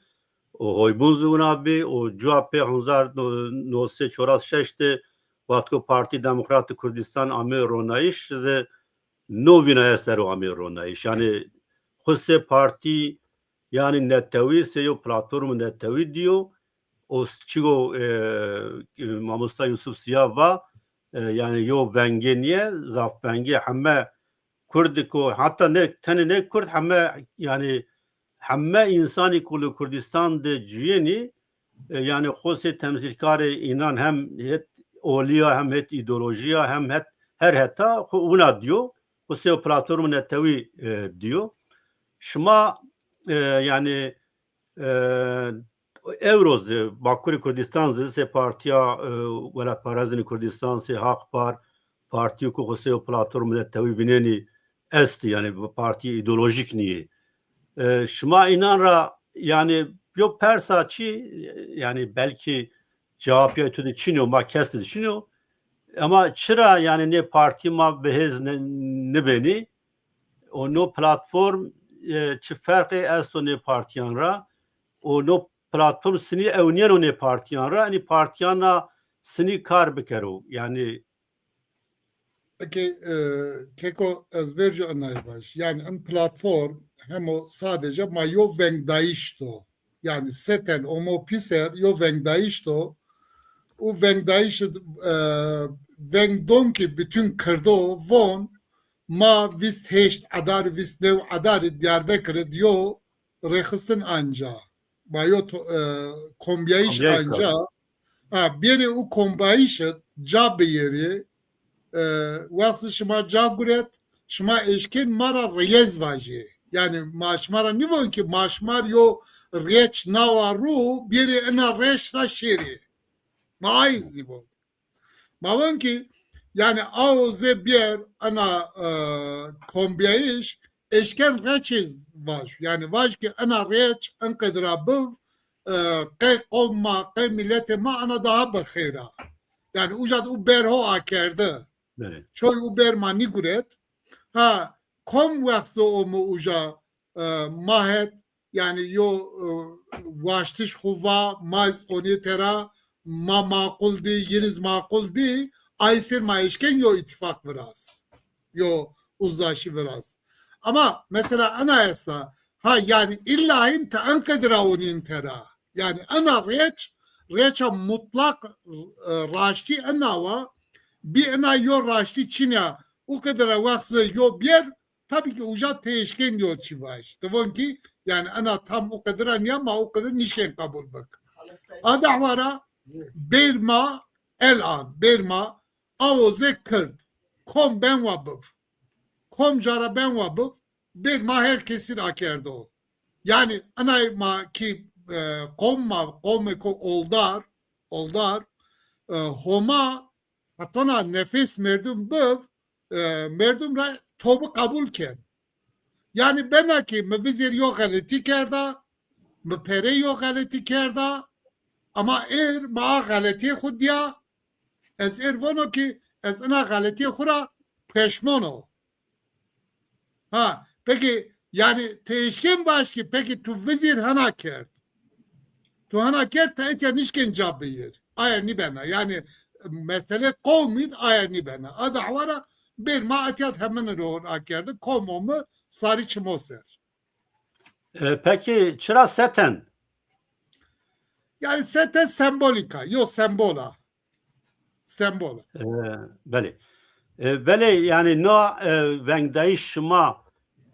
o hoybun zigunabi o CHP Hunzar Nosy çoras şeşte Vatko Parti Demokratı Kurdistan Amir Ronaiş ze novina eser o Amir Ronaiş yani Hüsse Parti yani nettevi seyo platformu nettevi diyor o çigo Mamusta Yusuf Siyah va yani yo vengeniye zaf venge hemme Kurdiko hatta ne tane ne Kurd hemme yani hemme insani kulu Kurdistan de ciyeni yani xose temsilkarı inan hem het oliya hem het ideolojiya hem het her heta ona diyor xose platformu nettevi diyor şuma yani Evroz Bakuri Kurdistan se partiya Velatparazini Kurdistan se Hakpar partiyo ku xose platformu nettevi vineni est yani bu parti ideolojik niye şuma inanra yani yok persaçı yani belki cevap yötüdü Çin'o ma kesti düşünüyor ama çıra yani ne parti ma behez ne beni o no platform çi farkı est o ne partiyanra o no platform sini evniyen o ne partiyanra yani partiyana sini kar bikero yani Peki Keko ezberci anlayı baş. Yani en platform hem o sadece ma yo vengdaişto. Yani seten omo piser yo vengdaişto. O vengdaиш vengdon ki bütün kırdo von ma vis heşt adar vis dev adar Diyarbakır diyor rehısın anca. Ma yo kombiyayiş anca. Ha biri o kombayişet cabe yeri وقتی شما جا گرید شما اشکین مرا ریز واجه یعنی ماشمارا نیوان که ماشمار یو ریچ نوا رو بیری انا ریش را شیری ما آیز نیوان ماوان که yani ağzı bir ana kombiyayış eşken reçiz var. Yani var ki ana reç en kadra bu kay kavma kay millete ma ana daha bakira. Yani ujad u berho akardı. Çoy u bermani guret. Ha kom vakti o mu uja mahet yani yo vaştiş huva maz oni tera ma makul di yeniz makul di aysir maişken yo ittifak biraz. Yo uzlaşı biraz. Ama mesela anayasa ha yani illahim te ankadra onin tera. Yani ana reça mutlak raşti anava bir ana yo raşti Çin'e o kadar vaksı yo bir tabii ki uca teşken yo çivaş. Tamam ki yani ana tam o kadar ama o kadar nişken kabul bak. Adavara Berma elan Berma Avoze Kürt kom ben vabıf kom cara ben vabıf Berma herkesin akerdi o. Yani ana ki kom ko oldar homa hatona nefes merdum böv merdum ra tobu kabulken. Yani ben ki mevizir yok galeti kerda me pere yok galeti kerda ama ma galeti khud ya ez vono ki ez ana galeti khura peşmono. Ha peki yani teşkin baş ki peki tu vizir hana kert. Tu hana kert ta etya nişken cabir. Aya ni bana yani mesele kavmid aya ni bana. Adavara bir ma atyat hemen roğun akerdi. Kavmomu sarı çimoser. Peki çıra seten Yani sete sembolika. Yo sembola. Sembola. Beli. Beli yani no vengdayiş şuma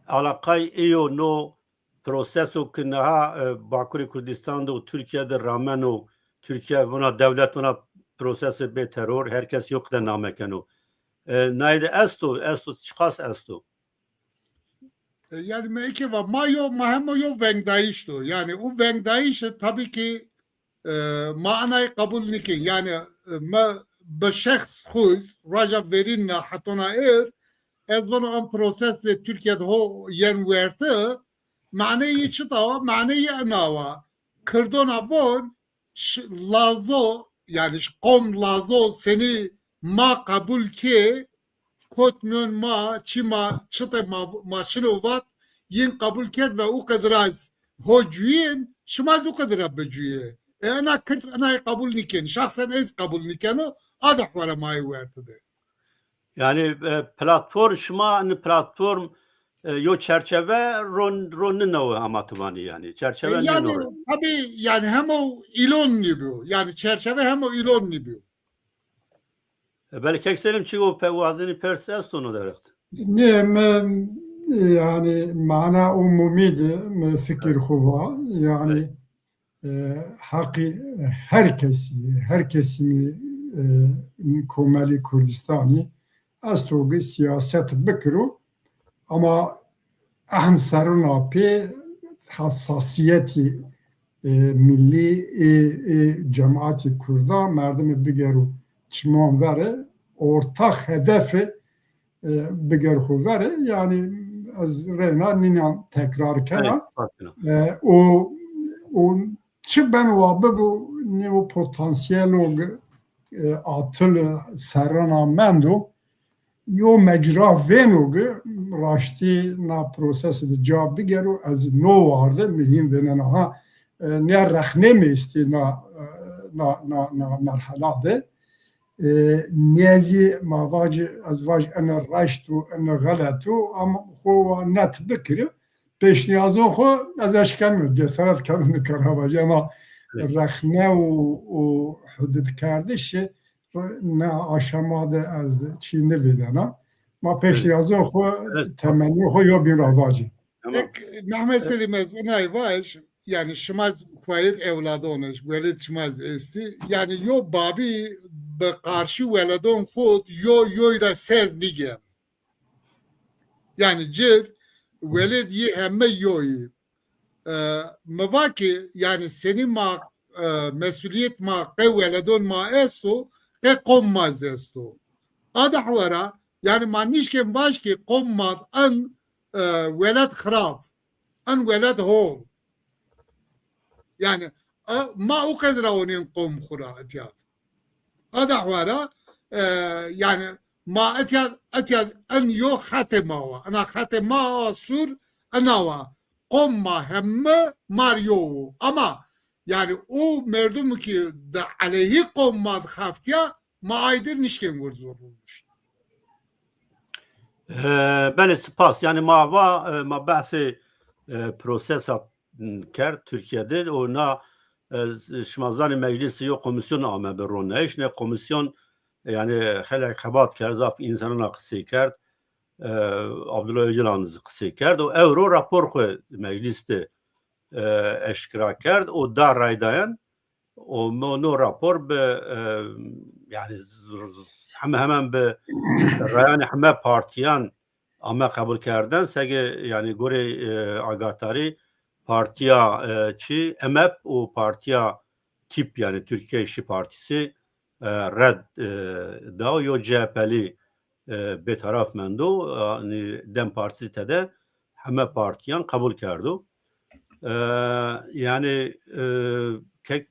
alakay iyo no prosesu ki neha Bakurê Kurdistan'da û Türkiye'de ramen û Türkiye buna devlet buna prosesi bê teror herkes yok de namekin û nayde esto çıkas esto. Yani meki var. Mahemo yo vengdayiştu. Yani o vengdayiş tabii ki manayı kabul nikin. Yani be şahs khuz raja verinna hatona ez bunu an prosesle Türkiye'de ho yen verte manayı çıta manayı anava kırdona von lazo yani kom lazo seni ma kabul ki kotmyon ma çima çıta ma şinovat yin kabul ker ve o kadar az hocuyin şimaz o kadar abcuye ana kırt ana kabul niken şahsen ez kabul nikenu adah vara may vertede. Yani platform şuma platform yo çerçeve ron no amatuvani yani çerçeve ne Yani no. tabii yani hem o ilon gibi yani çerçeve hem o ilon gibi. Belki ekselim çi o pevazini perses onu derek. Ne men yani mana umumiydi fikir huva yani hakkı herkesi komali Kürdistan'ı astoğu siyaset bikru ama ahn saruna pe hassasiyeti milli cemaati Kurda merdimi bigeru çiman vere ortak hedefi bigeru vere yani az reyna ninan tekrar kena o çi ben vabe bu ne o potansiyel o atıl serana mendo yo mecra venoge raşti na prosesi cevap bigeru az no vardı mühim venen ha ne rehne mi isti na merhalade niyezi mavacı azvaj ene raştu ene galatu ama ho net bikri peşniyazı ho az aşkan mı cesaret kanunu karavacı ama rehne o hudud kardeşi ne aşamada az Çin'de vilana ma peşniyazı ho temenni ho yo bir avacı. Mehmet Selim Ezenay var yani şimaz kuayir evladı onuş velid şimaz esti yani yo babi be karşı veladon fot yo ira ser nige yani cir velid yi hemme yoyi mevaki yani senin ma mesuliyet ma ke veladon ma esto ke kommaz esto adahvara yani manişken baş ki kommaz an velad khraf an velad hol yani ما أقدر أن ينقم خرا أتياد هذا حوارا يعني ما أتياد أن يو ختمه أنا ختمه سور أنا قم ما هم ماريو أما yani o merdum ki da aleyhi kommad haftaya maidir nişken vurzu olmuş. Beli spas yani ma bahsi prosesat کرد Türkiye'de ona şmazani meclisi yok komisyon ama berone iş ne komisyon yani hele kabat kerd zaf insanın kısı kerd Abdullah Öcalan'ı kısı kerd o euro rapor ko mecliste eşkira kerd o da raydayan o no rapor be yani hemen be rayani heme partiyan ama kabul kerden sege yani gore agatari partiya çi MHP o partiya tip yani Türkiye İşçi Partisi red da yo CHP'li bir taraf mendo yani Dem Partisi de heme partiyan kabul kerdu yani kek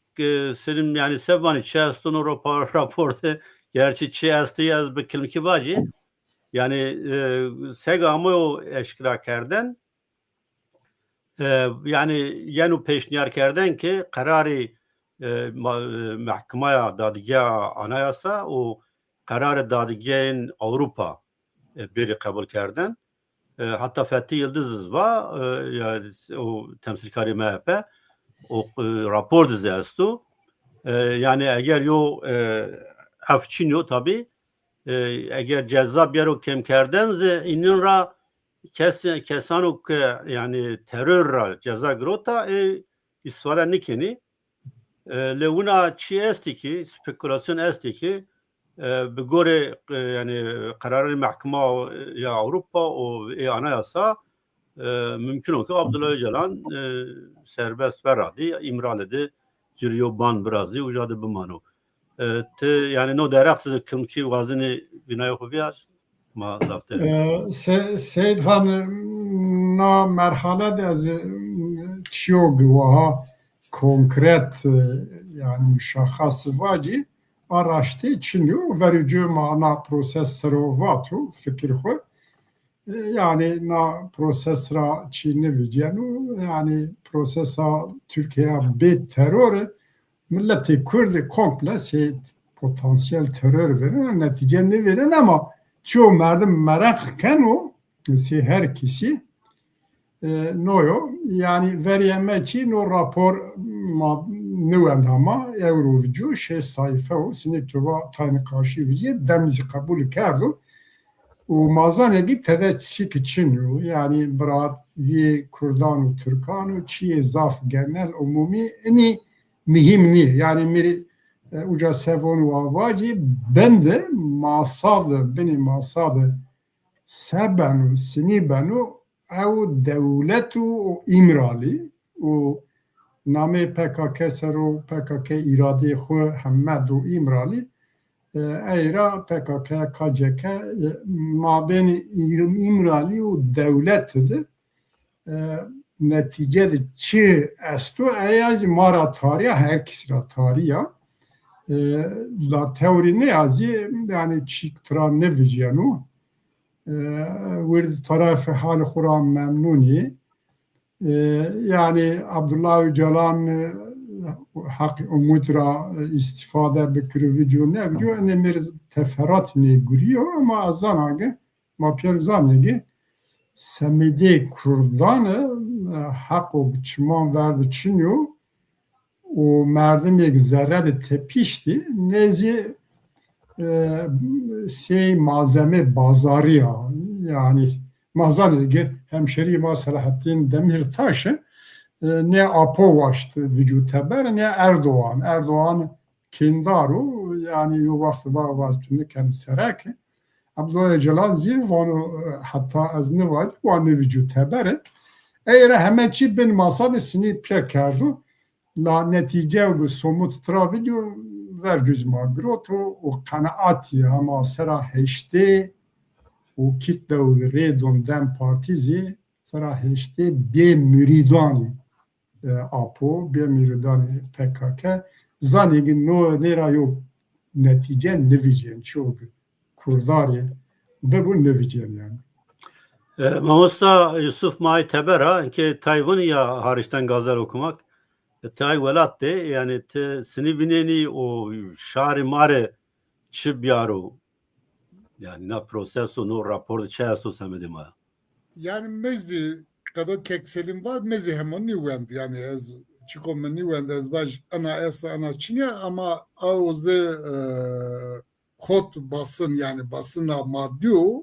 senin yani sevvani çeşitli o raporte gerçi çeşitli yaz bir kelime bacı yani segamı o eşkira kerden yani yenu peşniyar kerden ki kararı mahkemaya dadigah anayasa o kararı dadigahın Avrupa biri kabul kerden hatta Fethi Yıldız var yani o temsilkari MHP o rapor dizestu yani eğer yo afçin yo tabi eğer ceza bir o kem kerden inin ra کسانو که yani terör را ceza grota istfade nikeni levuna çi esti ki spekülasyon esti ki bi gore yani kararı mahkema ya Avrupa o anayasa mümkün o ki Abdullah Öcalan serbest veradi imraledi ciriyo ban birazı ucadı bimano te yani no deraksız kımki vazini binaya kuviyar ma zafte سید خان نا مرحله از چیو گواه کنکرت yani müşahhas vaci araştı çiniyo verici mana prosesörü vatu fikir xo yani na prosesra çini vicenu yani prosesa Türkiye be terör milleti Kürt komple potansiyel terör verin netice ne verin ama çoğu merdim merakken o her kişi noyo yani veriyeme için o rapor nüvend ama Eurovicu sayfa o sinektuva tane karşı vici demizi kabul kerdu o mazanegi tedeçik için yani bırak vi Kurdan Türkan çiye zaf genel umumi eni mühimni yani miri uca sevonu avaci ben de masadı beni masadı sebenu sinibenu ev devletu imrali o name PKK sero PKK irade xo Hammed o imrali eyra PKK KCK mabeni imrali o devletdi neticede çi estu eyaz mara tarihe herkes ra tarihe la teori ne yazı yani çıktıra ne vicenu ورد طرف حال خوران ممنونی yani Abdullah Öcalan hak umut ra istifade bikri video ne video ne mer teferrat ne guriyor ama zanage mapyer zanage semede kurdanı hak o biçman verdi çiniyor o merdim bir zerre de tepişti nezi malzeme bazarı yani mazalege hemşeri ma Selahattin Demirtaş'ı ne Apo vaştı vücut haber ne Erdoğan kindaru yani o vakti var kendi serak Abdullah Öcalan zirvanu hatta az ne var o ne vücut haber eğer hemen çi ben masada sini pekardu la netice bu somut tra video vercüz magroto o kanaati ama sera heşte o kitle o redon dem partizi sera heşte be müridani apo be müridani PKK zanegi no nera yok netice nevicen çok kurdari be bu nevicen yani. Mahosta Yusuf Mai Tebera ki Tayvan'ı ya hariçten gazel okumak tay velat de yani te sinivineni o şari mare çibyaro yani na proseso no rapor çeso semedim ha. Yani mezi kadar kekselim var mezi hemen nüvend yani az çıkom nüvend az baş ana esa ana çinya ama avze kod basın yani basına maddiyo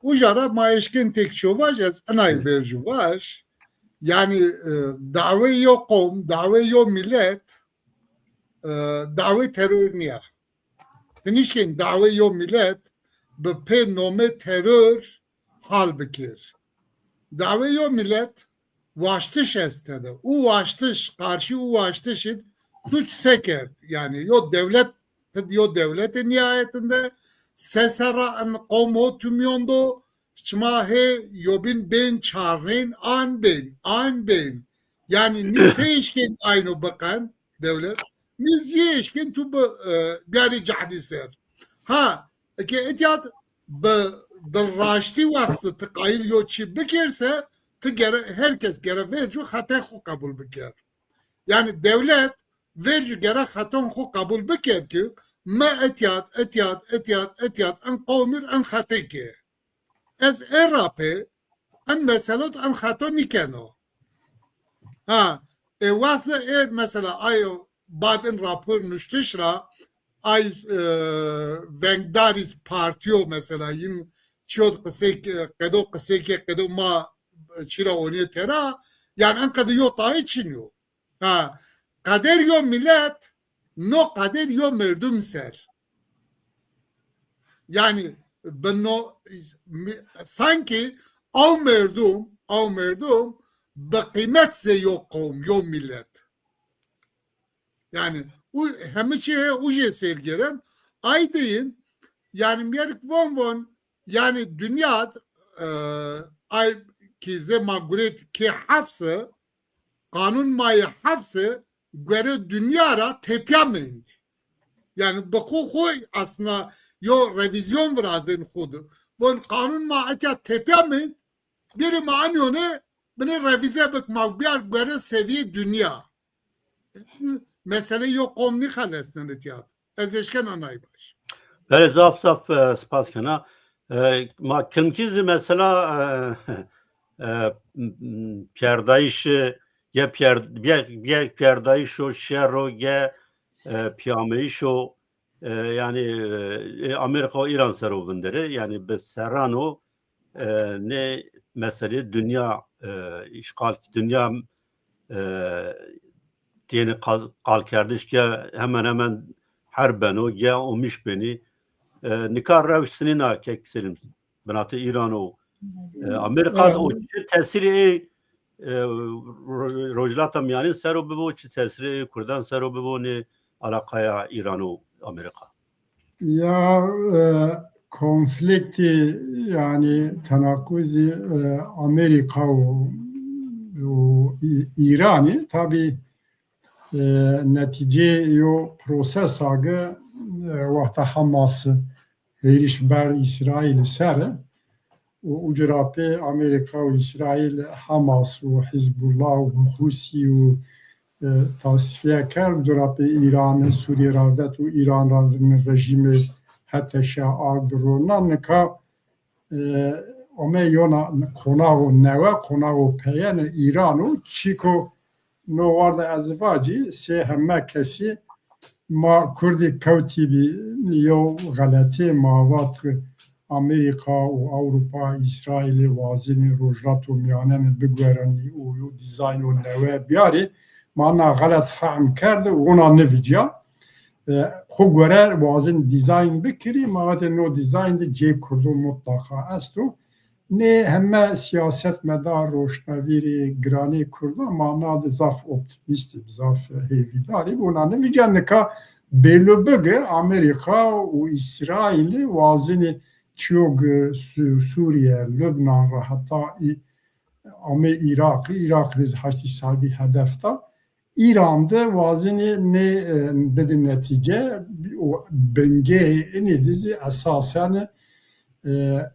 ujara maeşkin tek şu var az ana verju var yani dave yok kom dave yok millet dave terör niye tenişkin dave yok millet be pe nome terör hal bikir dave yok millet vaştış estede u vaştış karşı u vaştış tuç sekert yani yo devlet nihayetinde sesara an qomo tümyondo çmahe yobin ben çarrin an ben yani niteşkin aynı bakan devlet biz yeşkin tu gari cahdi ser ha ki etiyat dalraşti vakti tıkayıl yoçi bikirse herkes gere vercu hata xo kabul bikir yani devlet vercu gere hata xo kabul bikir ki ma etiyat an qawmir an hata ki از اراپه ان مثلا ان خطا نیکنو ها واسه مثلا آیو بعد این راپور نشتش را ay Vengdaris partiyo mesela yin شد قصه که قدو ما چرا اونی ترا yani انقدر یو تایی چینیو قدر یو ملت نو قدر یو مردم سر yani sanki او مردم به قیمت زی یو قوم یو ملت yani همه چیه اوجه سرگرن ay deyin yani merik von yani dünya ay ki ze maguret ki hapse kanun mayı hapse göre dünyara tepyamendi yani bakı koy aslında yo revizyon vrazın kudu von kanun ma aça tepyamend biri maniyo ne beni revize bak magbiyar göre seviye dünya mesele yok komni halesine tiyat ezeşken anay baş بله زاف سپاس کنه ما کمکیز مثلا پیردایش یا پیردایش و شهر و یا پیامهیش و yani Amerika İran seruvundere yani به سران و ne mesele dünya işgal dünya diyeni kal kardeş ya hemen harben o ya olmuş beni nikar revşsini na kekselim benatı İran o Amerika o tesiri rojlatam yani seru bu tesiri Kurdan seru bu ne alakaya İran o Amerika ya konflikti yani tenakkuzi Amerika و ایرانی tabi netice yo proses agı vaqta Hamas veriş ber İsrail sere و ucrape Amerika ve İsrail Hamas ve Hizbullah ve Husi ve tasfiye kar ucrape İran Suriye ravet ve İran'ın rejimi hatta şaar dronan ka ome yona konağı neve konağı peyen İran'u çiko no varda azvacı se hemme kesi ma Kurdi kavtibi yo galati mavat Amerika ve Avrupa İsrail'i vazini rojrat ve miyanen bigwerani o dizayn o neve biyari mana galat fahm kardı ona nevicia خو گره وازن دیزاین بکری ماوات نو دیزاین دی جی کردو مطلقا استو نه همه سیاست مدار روشنویری گرانی کرده معنا دی زاف اپتیمیستی زاف هیویداری اونا نمیجن نکا بلو بگه امریکا و اسرائیل وازن چوگ سوریه لبنان را حتی امی ایراق دیز هشتی صاحبی هدفتا İran'da vazini ne dedi netice o benge ne dizi esasen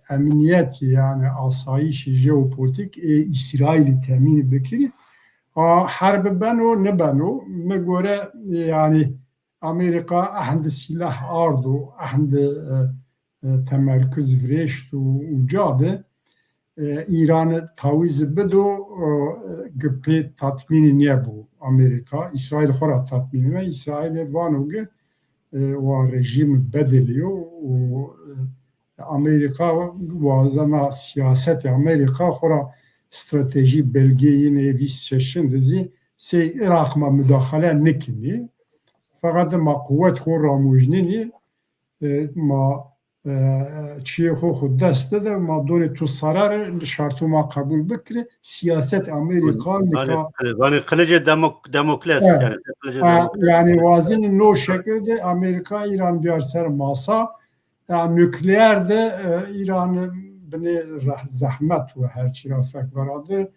emniyet yani asayiş jeopolitik İsrail'i temin bekiri harbi beno ne beno me göre yani Amerika ahinde silah ardu ahinde temerküz vreştu ucadı İran'ı taviz bedo gıpet tatmini niye bu Amerika İsrail xora tatmini ve İsrail vanogı ve rejim bedeliyor Amerika vazana siyaset Amerika xora strateji belgeyi nevis çeşindizi se Irak ma müdahale nekini fakat ma kuvvet xora mujnini ma چیه خود دست ده ما دون تو سرار شرطو ما قبول بکره سیاست امریکا yani kılıcı demokrasi yani vazin no şekilde Amerika İran bir ser masa yani nükleer de İran'ı bine zahmet ve her çirafek varadır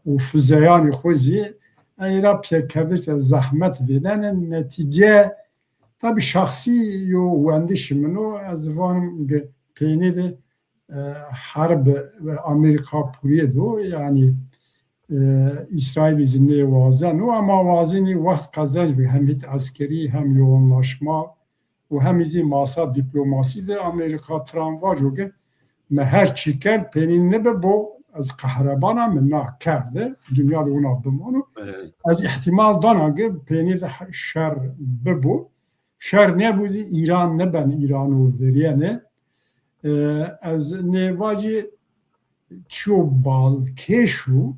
و füzeyani خوزی ایران پیکرده zahmet veren netice tabi şahsi yo wendişimino az vanım peyni de harb ve Amerika puriye do yani İsrail izinli vazen o ama vazeni vakit kazanç bir hem hit askeri hem yoğunlaşma ve hem izi masa diplomasi de Amerika tramvaj o gün her çıkar peyni ne be bu az kahrebana minna kardı dünyada ona bunu az ihtimal danage peyni de şer be bu şer ne buzi İran ne ben İran'u veriyene از نواجی چو بالکشو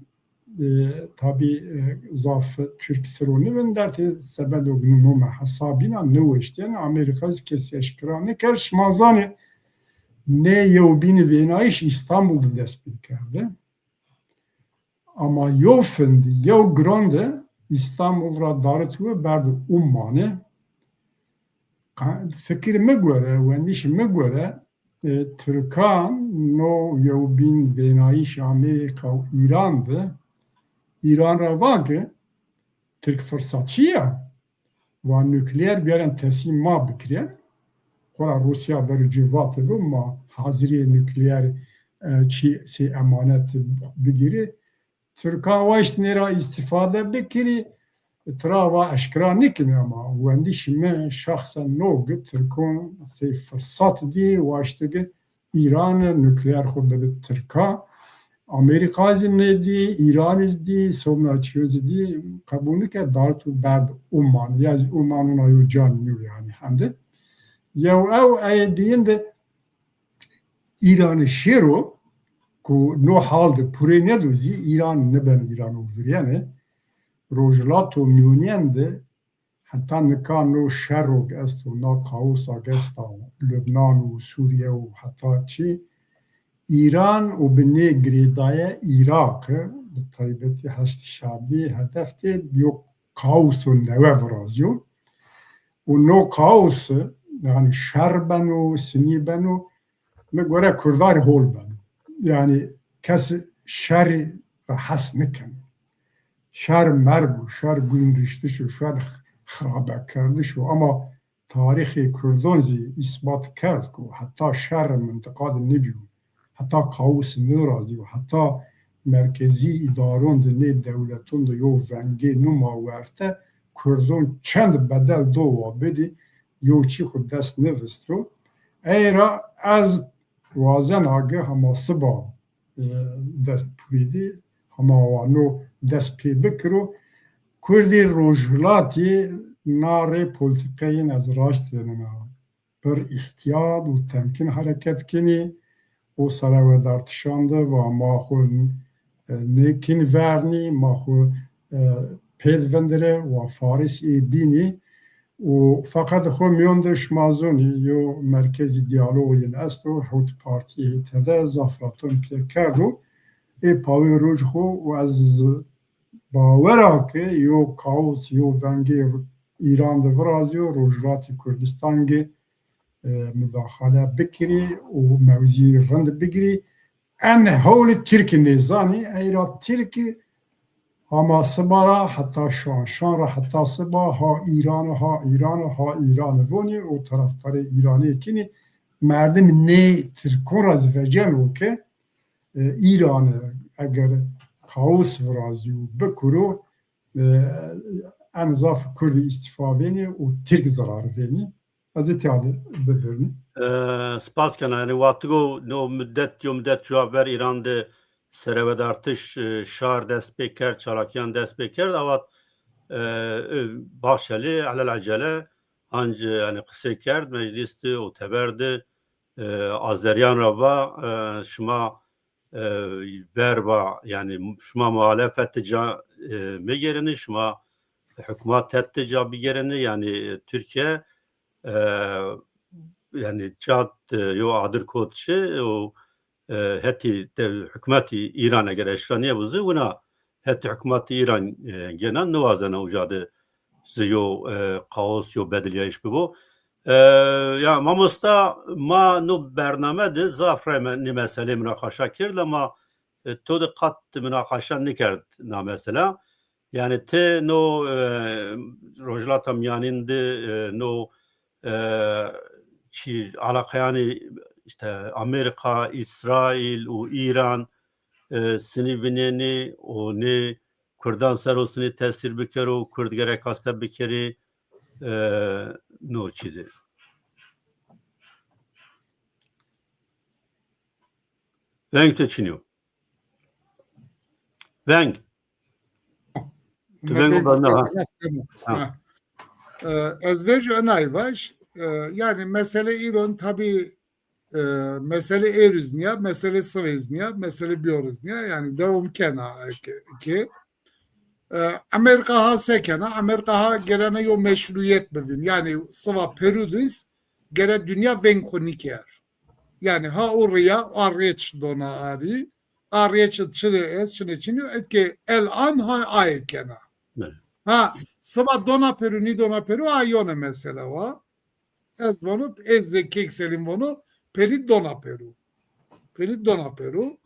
tabi zaf Türk sırrını ben derti sebep ognum hasabina nöşten Amerika kesi eşkranı kerş mazani ne yevbini venayış İstanbul'da despit kerdi. Ama yofendi yev grande İstanbul'da darıtıyor berdu ummanı fikrime göre ve endişime göre Türkan no yevbin venayış Amerika İran'dı. İran ravagı Türk fırsatçıya ve nükleer bir yerin teslim bikriyen. Kora Rusya ve rücuvatı bu ma haziri nükleer çi emanet bigiri. Türkan ve işte nera istifade bikiri trava eşkra nikin ama vendi şimdi şahsen nogu Türk'ün fırsat diye ve işte İran nükleer kudreti Türk'a Amerika zimnedi, İran izdi, sonra çözdi, kabulü ki dartu berd umman, yaz ummanın ayu canlı yani hemde. Ya o ayedinde İran'ı şiro, ku no halde pure ne dozi İran ne ben İran'ı viriyane, rojlato miuniyende, hatta ne kanu şerrog esto na kaosa gesta, Lübnan ve Suriye ve hatta çi, İran و بنه گریدای عراق به طیبتی هشت شعبی هدفته بیو کاوس و نوه ورازیو و نو کاوس yani şer benu, sini benu megore kurdar hol benu yani kes şer has niken şer mergu, şer gündüştü şu, şer xrabe kerdi şu ama tarihi kurdonzi ispat kerd ku hatta şer mıntıkadı nebiyo hatta kaos nörazı, hatta merkezi idarun de ne devletun da yo venge numa verte Kurdun çend bedel dova bedi yo çi xud dest nevistro eyra az wazen age hama sıba dest puridi hama vano dest pê bikiro Kurdî rojhilatî nare politikayên ez raştînin bir ihtiyat û temkin hareket kinî o saravedar tişandı ve mahul nekin verni, mahul pedvendere ve faris bini o fakat xo miyondeş mazuni yo merkezi diyaloğun esto Hut Parti tede zafratun pekero pavi rojho ve az bavera ki yo kaos yo vengi İran'da vrazyo rojlati Kurdistan'ge مداخله بکری و موضوع رند بگیری ان حول ترک نظامی ایرا ترک هما سبارا حتی شان را حتی سبا ها ایران ونی و طرفدار ایرانی کنی مردم نه ترکون را زوجن و که ایران اگر کاوس ورازیو بکرو انظاف کردی استفاده و ترک ضرر وینی Hazreti Ali bölümü. Spas kana yani vaktigo no müddet cevap ver İran'da servet artış şar destpeker çalakyan destpeker avat bahşeli alel acele anca yani kısa kerd meclisti o teberdi Azeryan rava şuma verba yani şuma muhalefet megerini şuma hükümet tettica bigerini yani Türkiye yani Çad yo adır kodçu o heti hükümeti İran'a göre eşraniye buzu ona heti hükümeti İran genen nuvazana ucadı ziyo kaos yo bedeliyeş bu ya mamusta ma nu bername de zafre ni mesele münakaşa kirdi ama to da kat münakaşa nikerd na mesela yani te no rojlatam yaninde no çi alaka yani işte Amerika, İsrail ve İran sinivini o ne Kurdan serosunu tesir bikero Kurd gerek hasta bikeri no çidi. Venk te çiniyor. Venk. Ez vejo enay baş yani mesele İran tabi mesele erüzniya, mesele sıvezniya, mesele biyoruzniya yani devam kena ki Amerika ha sekena, Amerika ha gerene yo meşruiyet bebin. Yani sıva Peru'dayız, gere dünya venkoniker. Yani ha oraya arreç dona ari, arreç çile es çile çini etki el an ha ay kena. Evet. Ha sıva dona Peru ni dona Peru ayone mesela va. Ez bunu ez de kekselim bunu peri dona Peru. Peri dona Peru.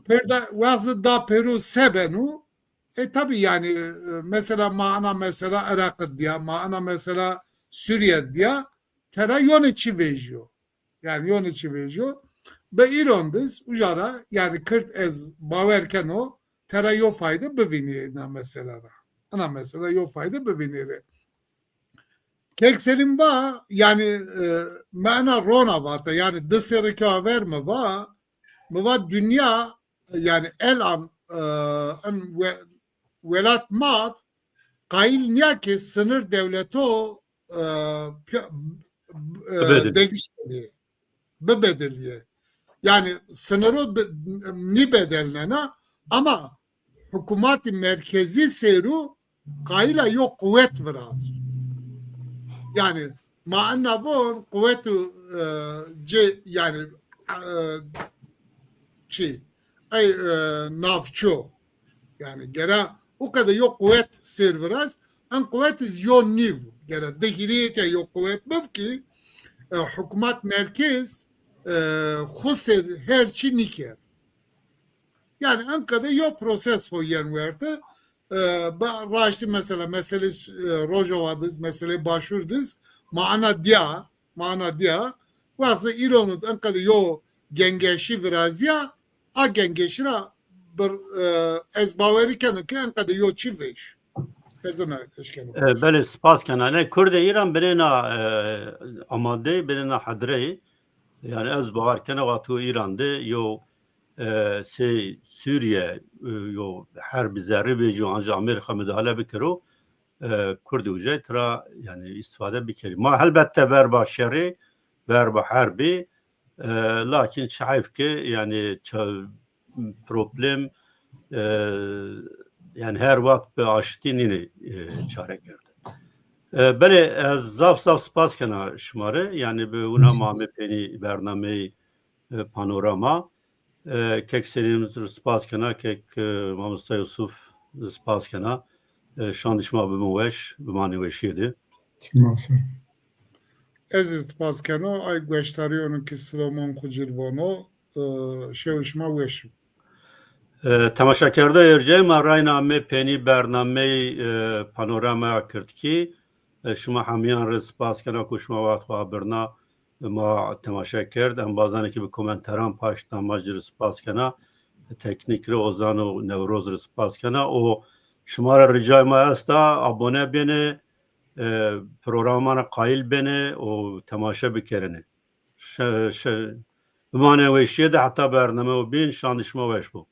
Perda vazı da Peru sebenu tabi yani mesela mana mesela Irak diye mana mesela Suriye diye tera yönetici vejiyor. Yani yönetici vejiyor. Ve İran'dız ujara yani Kürt ez baverken o tera yo fayda beviniyor mesela. Ana mesela yo fayda beviniyor. Kekselim ba yani mana rona vata yani dışarı kaver mi ba dünya yani el an velat mat kail niye ki sınır devleti o Bedeli. değiştirdi. Bedeliye. Yani sınırı ni bedeline ama hükümeti merkezi seru kaila yok kuvvet biraz. Yani maana bu kuvveti yani navço yani gene o kadar yok kuvvet serveras an kuvvet is yon niv gene dehiliyete yok kuvvet mevki hükümet merkez huser her şey niker yani an kadar yok proses hoyen verdi raştı mesela Rojava'dız mesele başvurduz mana dia varsa İran'ın an kadar yok gengeşi virazya a gengeşira bir ez baveriken ki an kadar yok çiveş ezana eşkenu بله سپاس کنه نه کرد ایران برنا آماده برنا حدره yani az bağır kene vatı İran'da yo Suriye yo her bir zerre bir anca Amerika müdahale bikiro Kurdi ucay tra yani istifade bikiri. Ma elbette verba şerri verba harbi lakin şaif ki yani problem yani her vakit bir aştini çare girdi. بله از زاف سپاس کنه شماره یعنی به اونا مامه پینی برنامه پانوراما که سریم سپاس کنه که مامستا یوسف سپاس کنه شاندشما به موش به مانی وشیده Timasa. ez paskeno ay gösteriyorum ki Sloman Kucirbono şevşma veş تماشا کرده ارجای ما رای نامه پینی برنامه پانوراما کرد که شما همیان را سپاس کنه که شما وقت خبرنا ما تماشا کرد ام بازن که به کومنتران پاشت ماجر سپاس کنه تکنیک رو اوزان و نوروز رو سپاس کنه و شما را رجای ما است ابونه بینه پروگرامان قایل بینه و تماشا بکرنه بمانه ویشیده حتی برنامه و بین شاندشما ویش بود